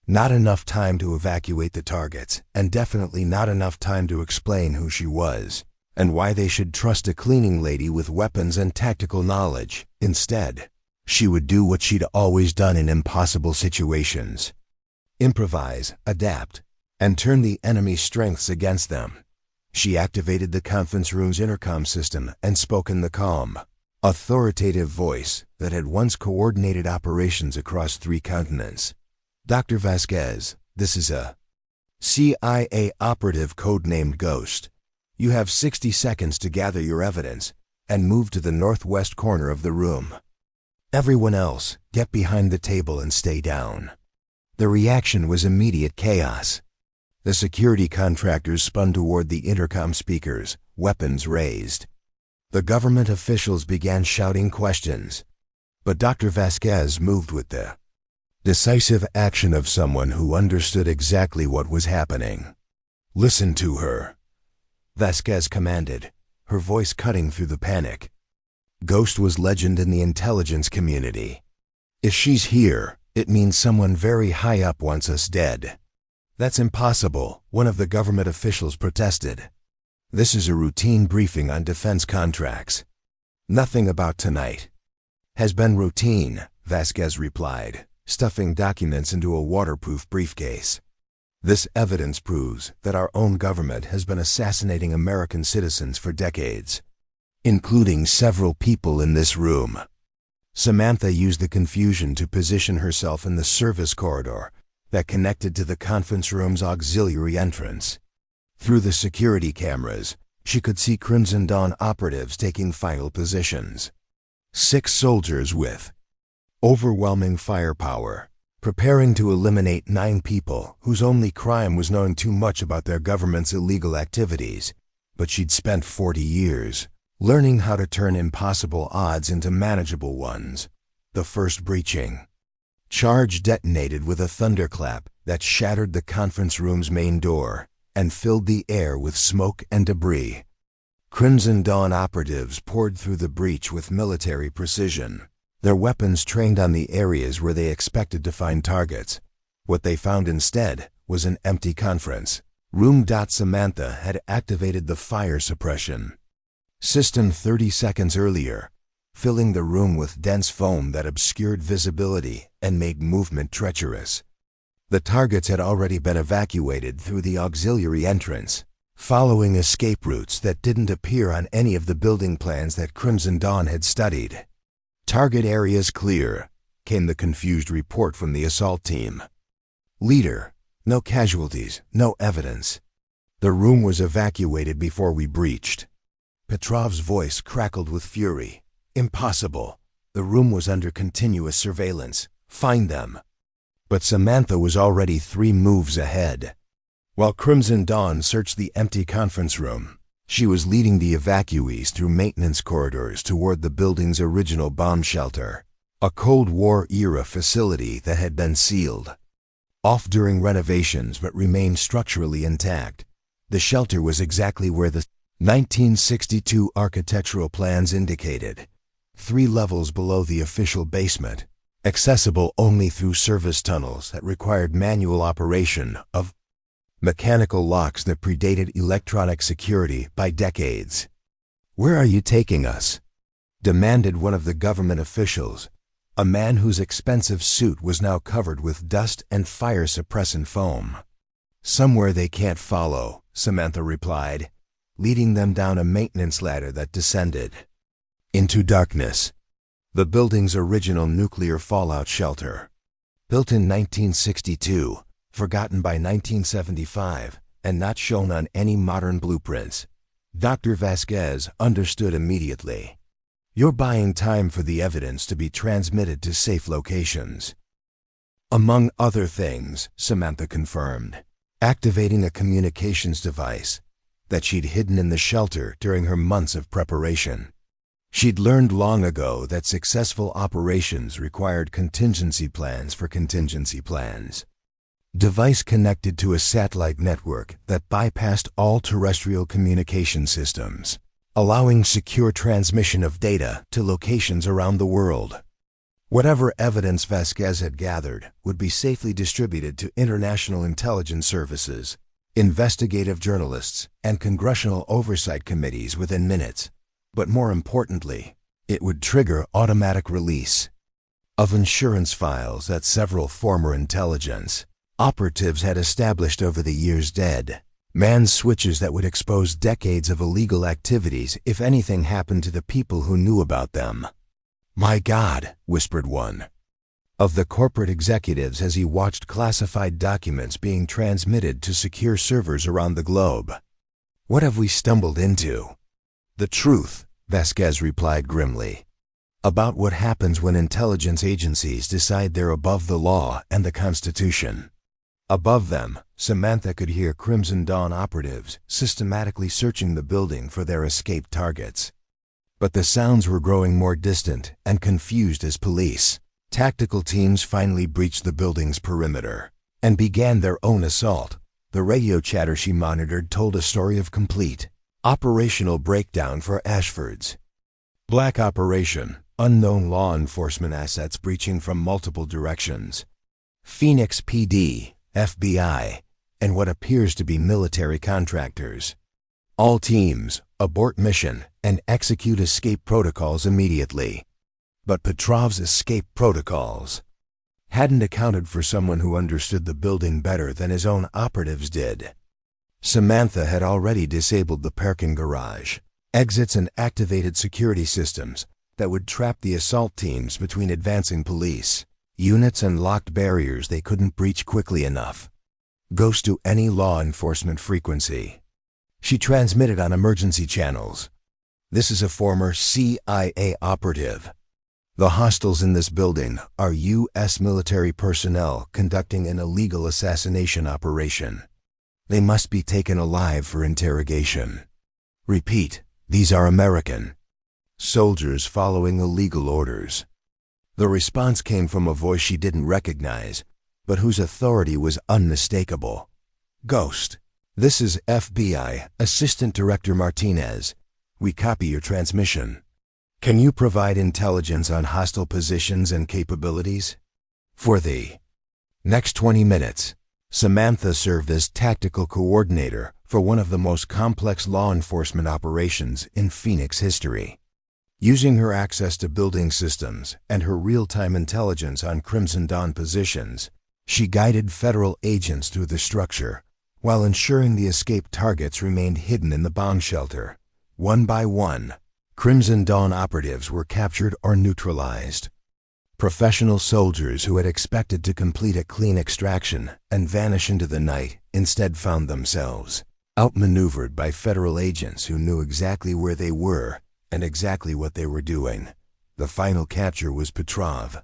Not enough time to evacuate the targets, and definitely not enough time to explain who she was, and why they should trust a cleaning lady with weapons and tactical knowledge. Instead, she would do what she'd always done in impossible situations. Improvise, adapt, and turn the enemy's strengths against them. She activated the conference room's intercom system and spoke in the calm, authoritative voice that had once coordinated operations across 3 continents. Dr. Vasquez, this is a CIA operative codenamed Ghost. You have 60 seconds to gather your evidence and move to the northwest corner of the room. Everyone else, get behind the table and stay down. The reaction was immediate chaos. The security contractors spun toward the intercom speakers, weapons raised. The government officials began shouting questions. But Dr. Vasquez moved with the decisive action of someone who understood exactly what was happening. Listen to her, Vasquez commanded, her voice cutting through the panic. Ghost was legend in the intelligence community. If she's here, it means someone very high up wants us dead. That's impossible, one of the government officials protested. This is a routine briefing on defense contracts. Nothing about tonight has been routine, Vasquez replied, stuffing documents into a waterproof briefcase. This evidence proves that our own government has been assassinating American citizens for decades, including several people in this room. Samantha used the confusion to position herself in the service corridor that connected to the conference room's auxiliary entrance. Through the security cameras, she could see Crimson Dawn operatives taking final positions. 6 soldiers with overwhelming firepower, preparing to eliminate 9 people whose only crime was knowing too much about their government's illegal activities. But she'd spent 40 years learning how to turn impossible odds into manageable ones. The first breaching charge detonated with a thunderclap that shattered the conference room's main door and filled the air with smoke and debris. Crimson Dawn operatives poured through the breach with military precision, their weapons trained on the areas where they expected to find targets. What they found instead was an empty conference room. Samantha had activated the fire suppression system 30 seconds earlier, filling the room with dense foam that obscured visibility and made movement treacherous. The targets had already been evacuated through the auxiliary entrance. following escape routes that didn't appear on any of the building plans that Crimson Dawn had studied. "Target areas clear," came the confused report from the assault team. "Leader, no casualties, no evidence. The room was evacuated before we breached." Petrov's voice crackled with fury. "Impossible. The room was under continuous surveillance. Find them." But Samantha was already 3 moves ahead. While Crimson Dawn searched the empty conference room, she was leading the evacuees through maintenance corridors toward the building's original bomb shelter, a Cold War-era facility that had been sealed off during renovations but remained structurally intact. The shelter was exactly where the 1962 architectural plans indicated, 3 levels below the official basement, accessible only through service tunnels that required manual operation of mechanical locks that predated electronic security by decades. "Where are you taking us?" demanded one of the government officials, a man whose expensive suit was now covered with dust and fire-suppressant foam. "Somewhere they can't follow," Samantha replied, leading them down a maintenance ladder that descended into darkness. The building's original nuclear fallout shelter, built in 1962, forgotten by 1975, and not shown on any modern blueprints. Dr. Vasquez understood immediately. "You're buying time for the evidence to be transmitted to safe locations." "Among other things," Samantha confirmed, activating a communications device that she'd hidden in the shelter during her months of preparation. She'd learned long ago that successful operations required contingency plans for contingency plans. Device connected to a satellite network that bypassed all terrestrial communication systems, allowing secure transmission of data to locations around the world. Whatever evidence Vasquez had gathered would be safely distributed to international intelligence services, investigative journalists, and congressional oversight committees within minutes. But more importantly, it would trigger automatic release of insurance files that several former intelligence operatives had established over the years dead, manned switches that would expose decades of illegal activities if anything happened to the people who knew about them. "My God," whispered one of the corporate executives as he watched classified documents being transmitted to secure servers around the globe. "What have we stumbled into?" "The truth," Vasquez replied grimly, "about what happens when intelligence agencies decide they're above the law and the Constitution." Above them, Samantha could hear Crimson Dawn operatives systematically searching the building for their escaped targets. But the sounds were growing more distant and confused as police tactical teams finally breached the building's perimeter and began their own assault. The radio chatter she monitored told a story of complete operational breakdown for Ashford's Black Operation, unknown law enforcement assets breaching from multiple directions, Phoenix PD, FBI, and what appears to be military contractors. "All teams, abort mission and execute escape protocols immediately." But Petrov's escape protocols hadn't accounted for someone who understood the building better than his own operatives did. Samantha had already disabled the parking garage, exits, and activated security systems that would trap the assault teams between advancing police units and locked barriers they couldn't breach quickly enough. "Goes to any law enforcement frequency." She transmitted on emergency channels. "This is a former CIA operative. The hostiles in this building are U.S. military personnel conducting an illegal assassination operation. They must be taken alive for interrogation. Repeat, these are American soldiers following illegal orders." The response came from a voice she didn't recognize, but whose authority was unmistakable. "Ghost, this is FBI Assistant Director Martinez. We copy your transmission. Can you provide intelligence on hostile positions and capabilities?" For the next 20 minutes, Samantha served as tactical coordinator for one of the most complex law enforcement operations in Phoenix history. Using her access to building systems and her real-time intelligence on Crimson Dawn positions, she guided federal agents through the structure, while ensuring the escaped targets remained hidden in the bomb shelter. One by one, Crimson Dawn operatives were captured or neutralized. Professional soldiers who had expected to complete a clean extraction and vanish into the night instead found themselves outmaneuvered by federal agents who knew exactly where they were and exactly what they were doing. The final capture was Petrov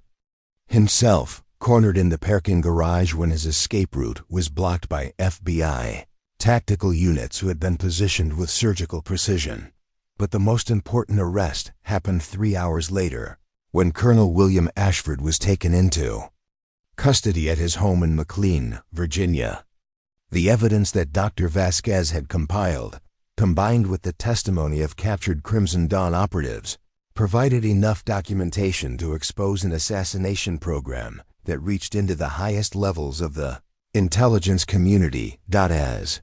himself, cornered in the parking garage when his escape route was blocked by FBI tactical units who had been positioned with surgical precision. But the most important arrest happened 3 hours later, when Colonel William Ashford was taken into custody at his home in McLean, Virginia. The evidence that Dr. Vasquez had compiled, combined with the testimony of captured Crimson Dawn operatives, provided enough documentation to expose an assassination program that reached into the highest levels of the intelligence community. As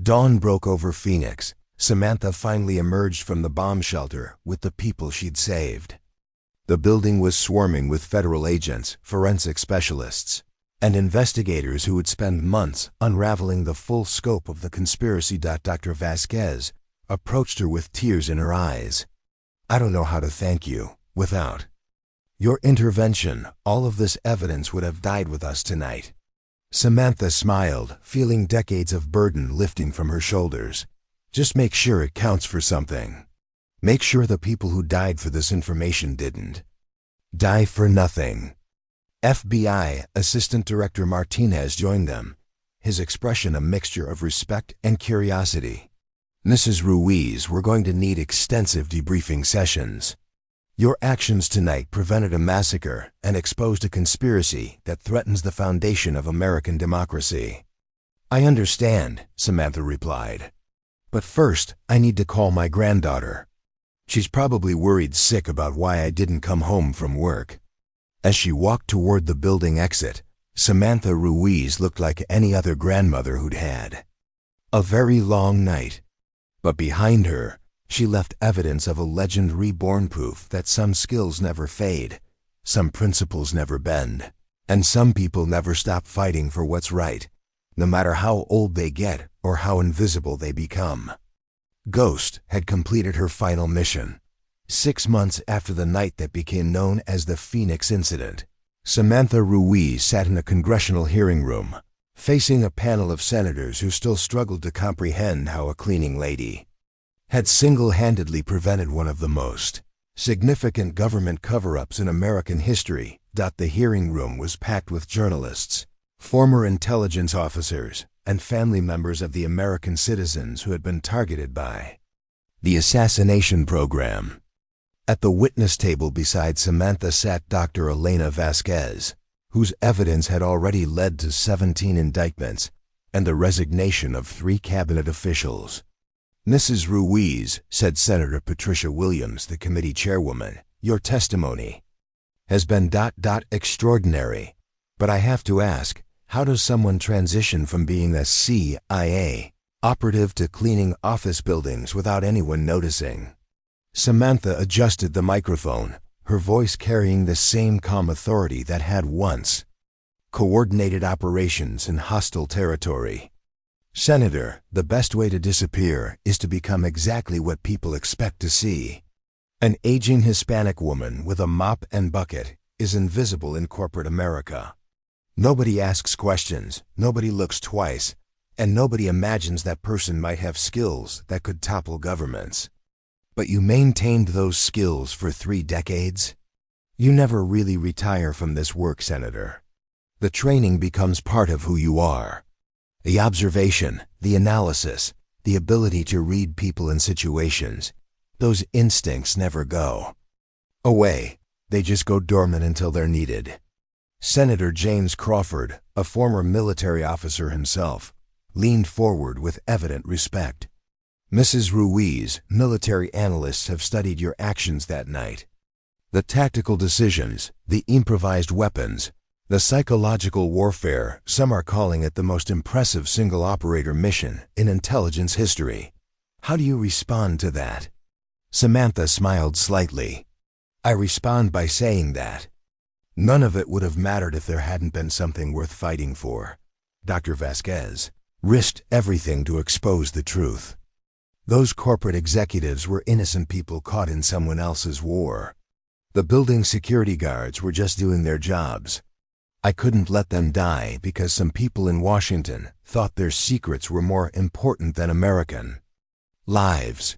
dawn broke over Phoenix, Samantha finally emerged from the bomb shelter with the people she'd saved. The building was swarming with federal agents, forensic specialists, and investigators who would spend months unraveling the full scope of the conspiracy. Dr. Vasquez approached her with tears in her eyes. "I don't know how to thank you. Without your intervention, all of this evidence would have died with us tonight." Samantha smiled, feeling decades of burden lifting from her shoulders. "Just make sure it counts for something. Make sure the people who died for this information didn't die for nothing." FBI Assistant Director Martinez joined them, his expression a mixture of respect and curiosity. "Mrs. Ruiz, we're going to need extensive debriefing sessions. Your actions tonight prevented a massacre and exposed a conspiracy that threatens the foundation of American democracy." "I understand," Samantha replied. "But first, I need to call my granddaughter. She's probably worried sick about why I didn't come home from work." As she walked toward the building exit, Samantha Ruiz looked like any other grandmother who'd had a very long night. But behind her, she left evidence of a legend reborn, proof that some skills never fade, some principles never bend, and some people never stop fighting for what's right, no matter how old they get or how invisible they become. Ghost had completed her final mission. 6 months after the night that became known as the Phoenix Incident, Samantha Ruiz sat in a congressional hearing room, facing a panel of senators who still struggled to comprehend how a cleaning lady had single-handedly prevented one of the most significant government cover-ups in American history. The hearing room was packed with journalists, former intelligence officers, and family members of the American citizens who had been targeted by the assassination program. At the witness table beside Samantha sat Dr. Elena Vasquez, whose evidence had already led to 17 indictments and the resignation of 3 cabinet officials. "Mrs. Ruiz," said Senator Patricia Williams, the committee chairwoman, "your testimony has been extraordinary. But I have to ask, how does someone transition from being a CIA operative to cleaning office buildings without anyone noticing?" Samantha adjusted the microphone, her voice carrying the same calm authority that had once coordinated operations in hostile territory. "Senator, the best way to disappear is to become exactly what people expect to see. An aging Hispanic woman with a mop and bucket is invisible in corporate America. Nobody asks questions, nobody looks twice, and nobody imagines that person might have skills that could topple governments. But you maintained those skills for 3 decades. You never really retire from this work, Senator. The training becomes part of who you are. The observation, the analysis, the ability to read people and situations, those instincts never go away. They just go dormant until they're needed." Senator James Crawford, a former military officer himself, leaned forward with evident respect. "Mrs. Ruiz, military analysts have studied your actions that night. The tactical decisions, the improvised weapons, the psychological warfare. Some are calling it the most impressive single-operator mission in intelligence history. How do you respond to that?" Samantha smiled slightly. "I respond by saying that none of it would have mattered if there hadn't been something worth fighting for. Dr. Vasquez, risked everything to expose the truth. Those corporate executives were innocent people caught in someone else's war. The building security guards were just doing their jobs. I couldn't let them die because some people in Washington thought their secrets were more important than American lives.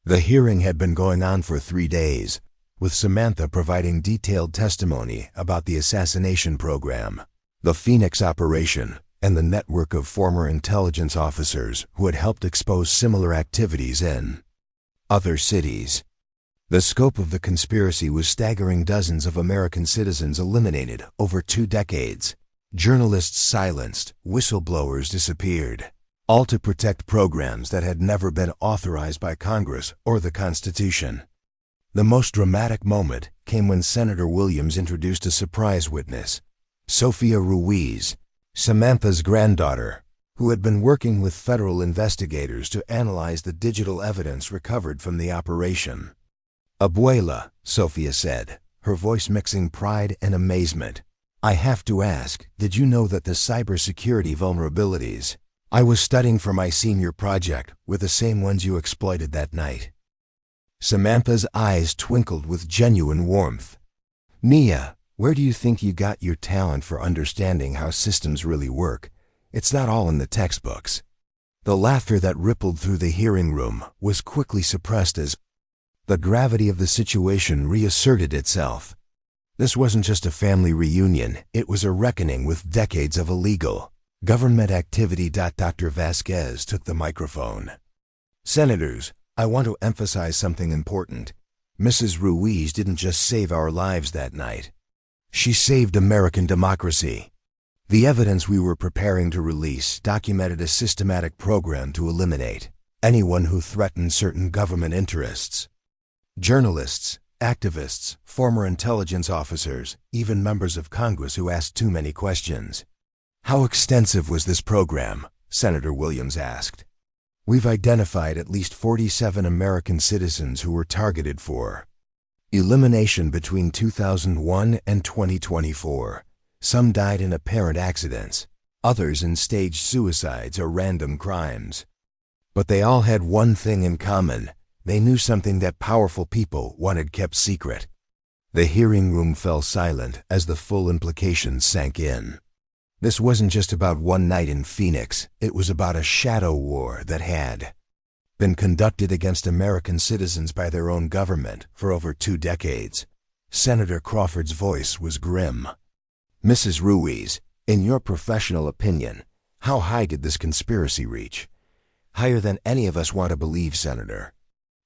The hearing had been going on for 3 days, with Samantha providing detailed testimony about the assassination program, the Phoenix operation, and the network of former intelligence officers who had helped expose similar activities in other cities. The scope of the conspiracy was staggering. Dozens of American citizens eliminated over 2 decades. Journalists silenced, whistleblowers disappeared, all to protect programs that had never been authorized by Congress or the Constitution. The most dramatic moment came when Senator Williams introduced a surprise witness, Samantha Ruiz, Samantha's granddaughter, who had been working with federal investigators to analyze the digital evidence recovered from the operation. "Abuela," Sophia said, her voice mixing pride and amazement. "I have to ask, did you know that the cybersecurity vulnerabilities I was studying for my senior project were the same ones you exploited that night?" Samantha's eyes twinkled with genuine warmth. "Nia, where do you think you got your talent for understanding how systems really work? It's not all in the textbooks." The laughter that rippled through the hearing room was quickly suppressed as the gravity of the situation reasserted itself. This wasn't just a family reunion, it was a reckoning with decades of illegal government activity. Dr. Vasquez took the microphone. "Senators, I want to emphasize something important. Mrs. Ruiz didn't just save our lives that night. She saved American democracy. The evidence we were preparing to release documented a systematic program to eliminate anyone who threatened certain government interests. Journalists, activists, former intelligence officers, even members of Congress who asked too many questions." "How extensive was this program?" Senator Williams asked. "We've identified at least 47 American citizens who were targeted for elimination between 2001 and 2024. Some died in apparent accidents, others in staged suicides or random crimes. But they all had one thing in common. They knew something that powerful people wanted kept secret." The hearing room fell silent as the full implications sank in. This wasn't just about one night in Phoenix. It was about a shadow war that had been conducted against American citizens by their own government for over 2 decades. Senator Crawford's voice was grim. "Mrs. Ruiz, in your professional opinion, how high did this conspiracy reach?" "Higher than any of us want to believe, Senator.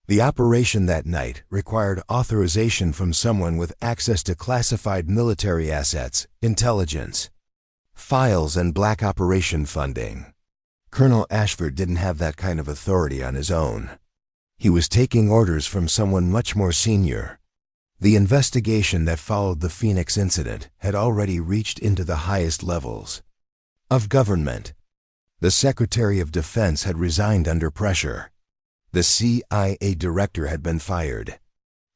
The operation that night required authorization from someone with access to classified military assets, intelligence, files, and black operation funding. Colonel Ashford didn't have that kind of authority on his own. He was taking orders from someone much more senior. The investigation that followed the Phoenix incident had already reached into the highest levels of government. The Secretary of Defense had resigned under pressure. The CIA director had been fired.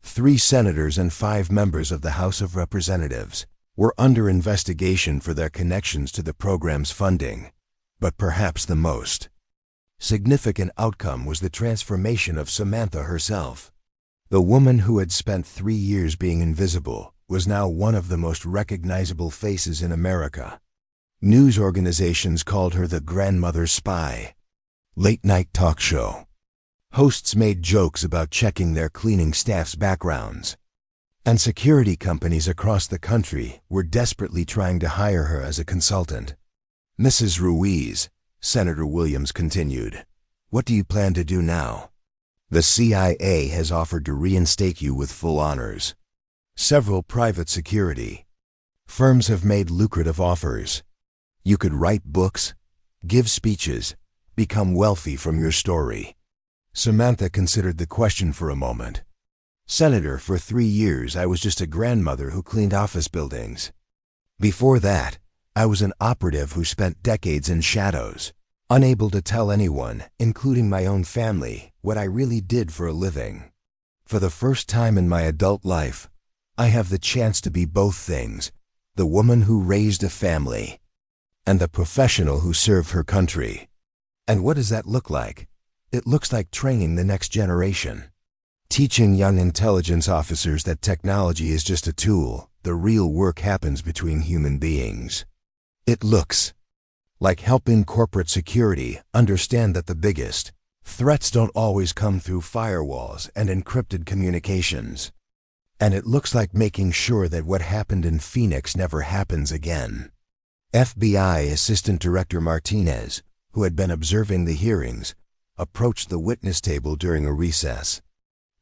3 senators and 5 members of the House of Representatives were under investigation for their connections to the program's funding. But perhaps the most significant outcome was the transformation of Samantha herself. The woman who had spent 3 years being invisible was now one of the most recognizable faces in America. News organizations called her the grandmother spy. Late-night talk show hosts made jokes about checking their cleaning staff's backgrounds. And security companies across the country were desperately trying to hire her as a consultant. "Mrs. Ruiz," Senator Williams continued, "what do you plan to do now? The CIA has offered to reinstate you with full honors. Several private security firms have made lucrative offers. You could write books, give speeches, become wealthy from your story." Samantha considered the question for a moment. "Senator, for 3 years I was just a grandmother who cleaned office buildings. Before that, I was an operative who spent decades in shadows, unable to tell anyone, including my own family, what I really did for a living. For the first time in my adult life, I have the chance to be both things: the woman who raised a family and the professional who served her country." And what does that look like? It looks like training the next generation. Teaching young intelligence officers that technology is just a tool. The real work happens between human beings. It looks like helping corporate security understand that the biggest threats don't always come through firewalls and encrypted communications. And it looks like making sure that what happened in Phoenix never happens again. FBI Assistant Director Martinez, who had been observing the hearings, approached the witness table during a recess.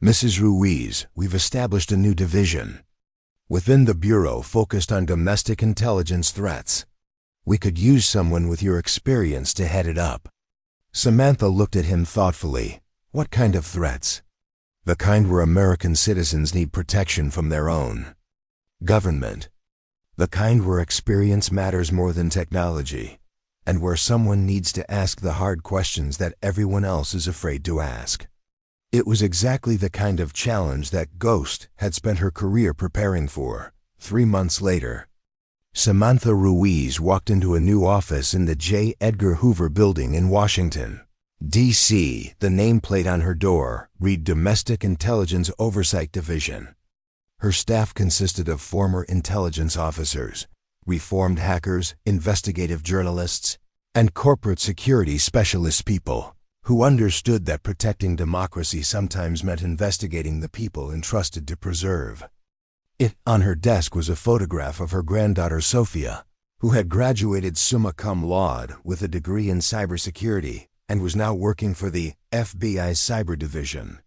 "Mrs. Ruiz, we've established a new division within the Bureau focused on domestic intelligence threats. We could use someone with your experience to head it up." Samantha looked at him thoughtfully. "What kind of threats?" "The kind where American citizens need protection from their own government. The kind where experience matters more than technology, and where someone needs to ask the hard questions that everyone else is afraid to ask." It was exactly the kind of challenge that Ghost had spent her career preparing for. 3 months later, Samantha Ruiz walked into a new office in the J. Edgar Hoover Building in Washington, D.C. The nameplate on her door read Domestic Intelligence Oversight Division. Her staff consisted of former intelligence officers, reformed hackers, investigative journalists, and corporate security specialist people who understood that protecting democracy sometimes meant investigating the people entrusted to preserve it. On her desk was a photograph of her granddaughter Sophia, who had graduated summa cum laude with a degree in cybersecurity and was now working for the FBI's Cyber Division.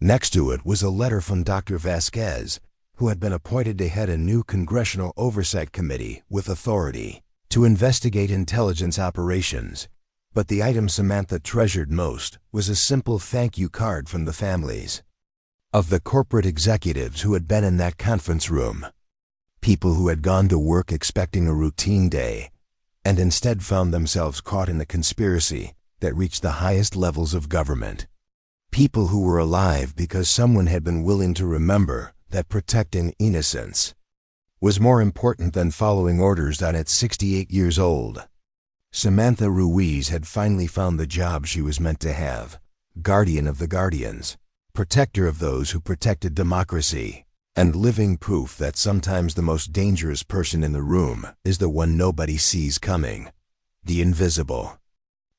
Next to it was a letter from Dr. Vasquez, who had been appointed to head a new Congressional Oversight Committee with authority to investigate intelligence operations. But the item Samantha treasured most was a simple thank you card from the families of the corporate executives who had been in that conference room. People who had gone to work expecting a routine day and instead found themselves caught in a conspiracy that reached the highest levels of government. People who were alive because someone had been willing to remember that protecting innocence was more important than following orders on at 68 years old. Samantha Ruiz had finally found the job she was meant to have: guardian of the guardians, protector of those who protected democracy, and living proof that sometimes the most dangerous person in the room is the one nobody sees coming, the invisible.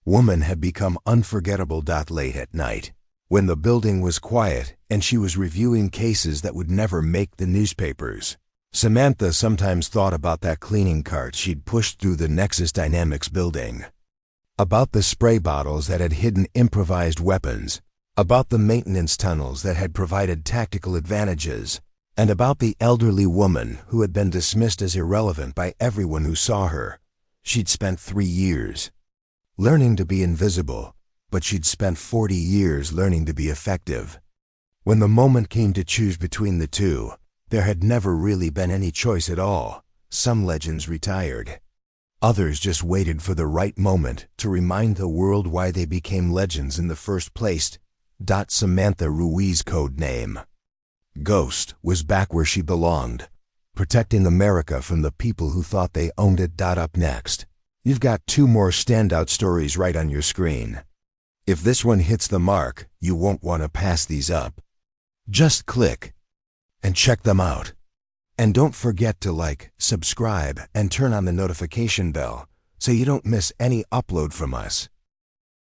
Woman had become unforgettable. Late at night, when the building was quiet and she was reviewing cases that would never make the newspapers, Samantha sometimes thought about that cleaning cart she'd pushed through the Nexus Dynamics building, about the spray bottles that had hidden improvised weapons, about the maintenance tunnels that had provided tactical advantages, and about the elderly woman who had been dismissed as irrelevant by everyone who saw her. She'd spent 3 years learning to be invisible, but she'd spent 40 years learning to be effective. When the moment came to choose between the two, there had never really been any choice at all. Some legends retired. Others just waited for the right moment to remind the world why they became legends in the first place. Samantha Ruiz, code name Ghost, was back where she belonged, protecting America from the people who thought they owned it. Up next, you've got 2 more standout stories right on your screen. If this one hits the mark, you won't want to pass these up. Just click and check them out. And don't forget to like, subscribe, and turn on the notification bell so you don't miss any upload from us.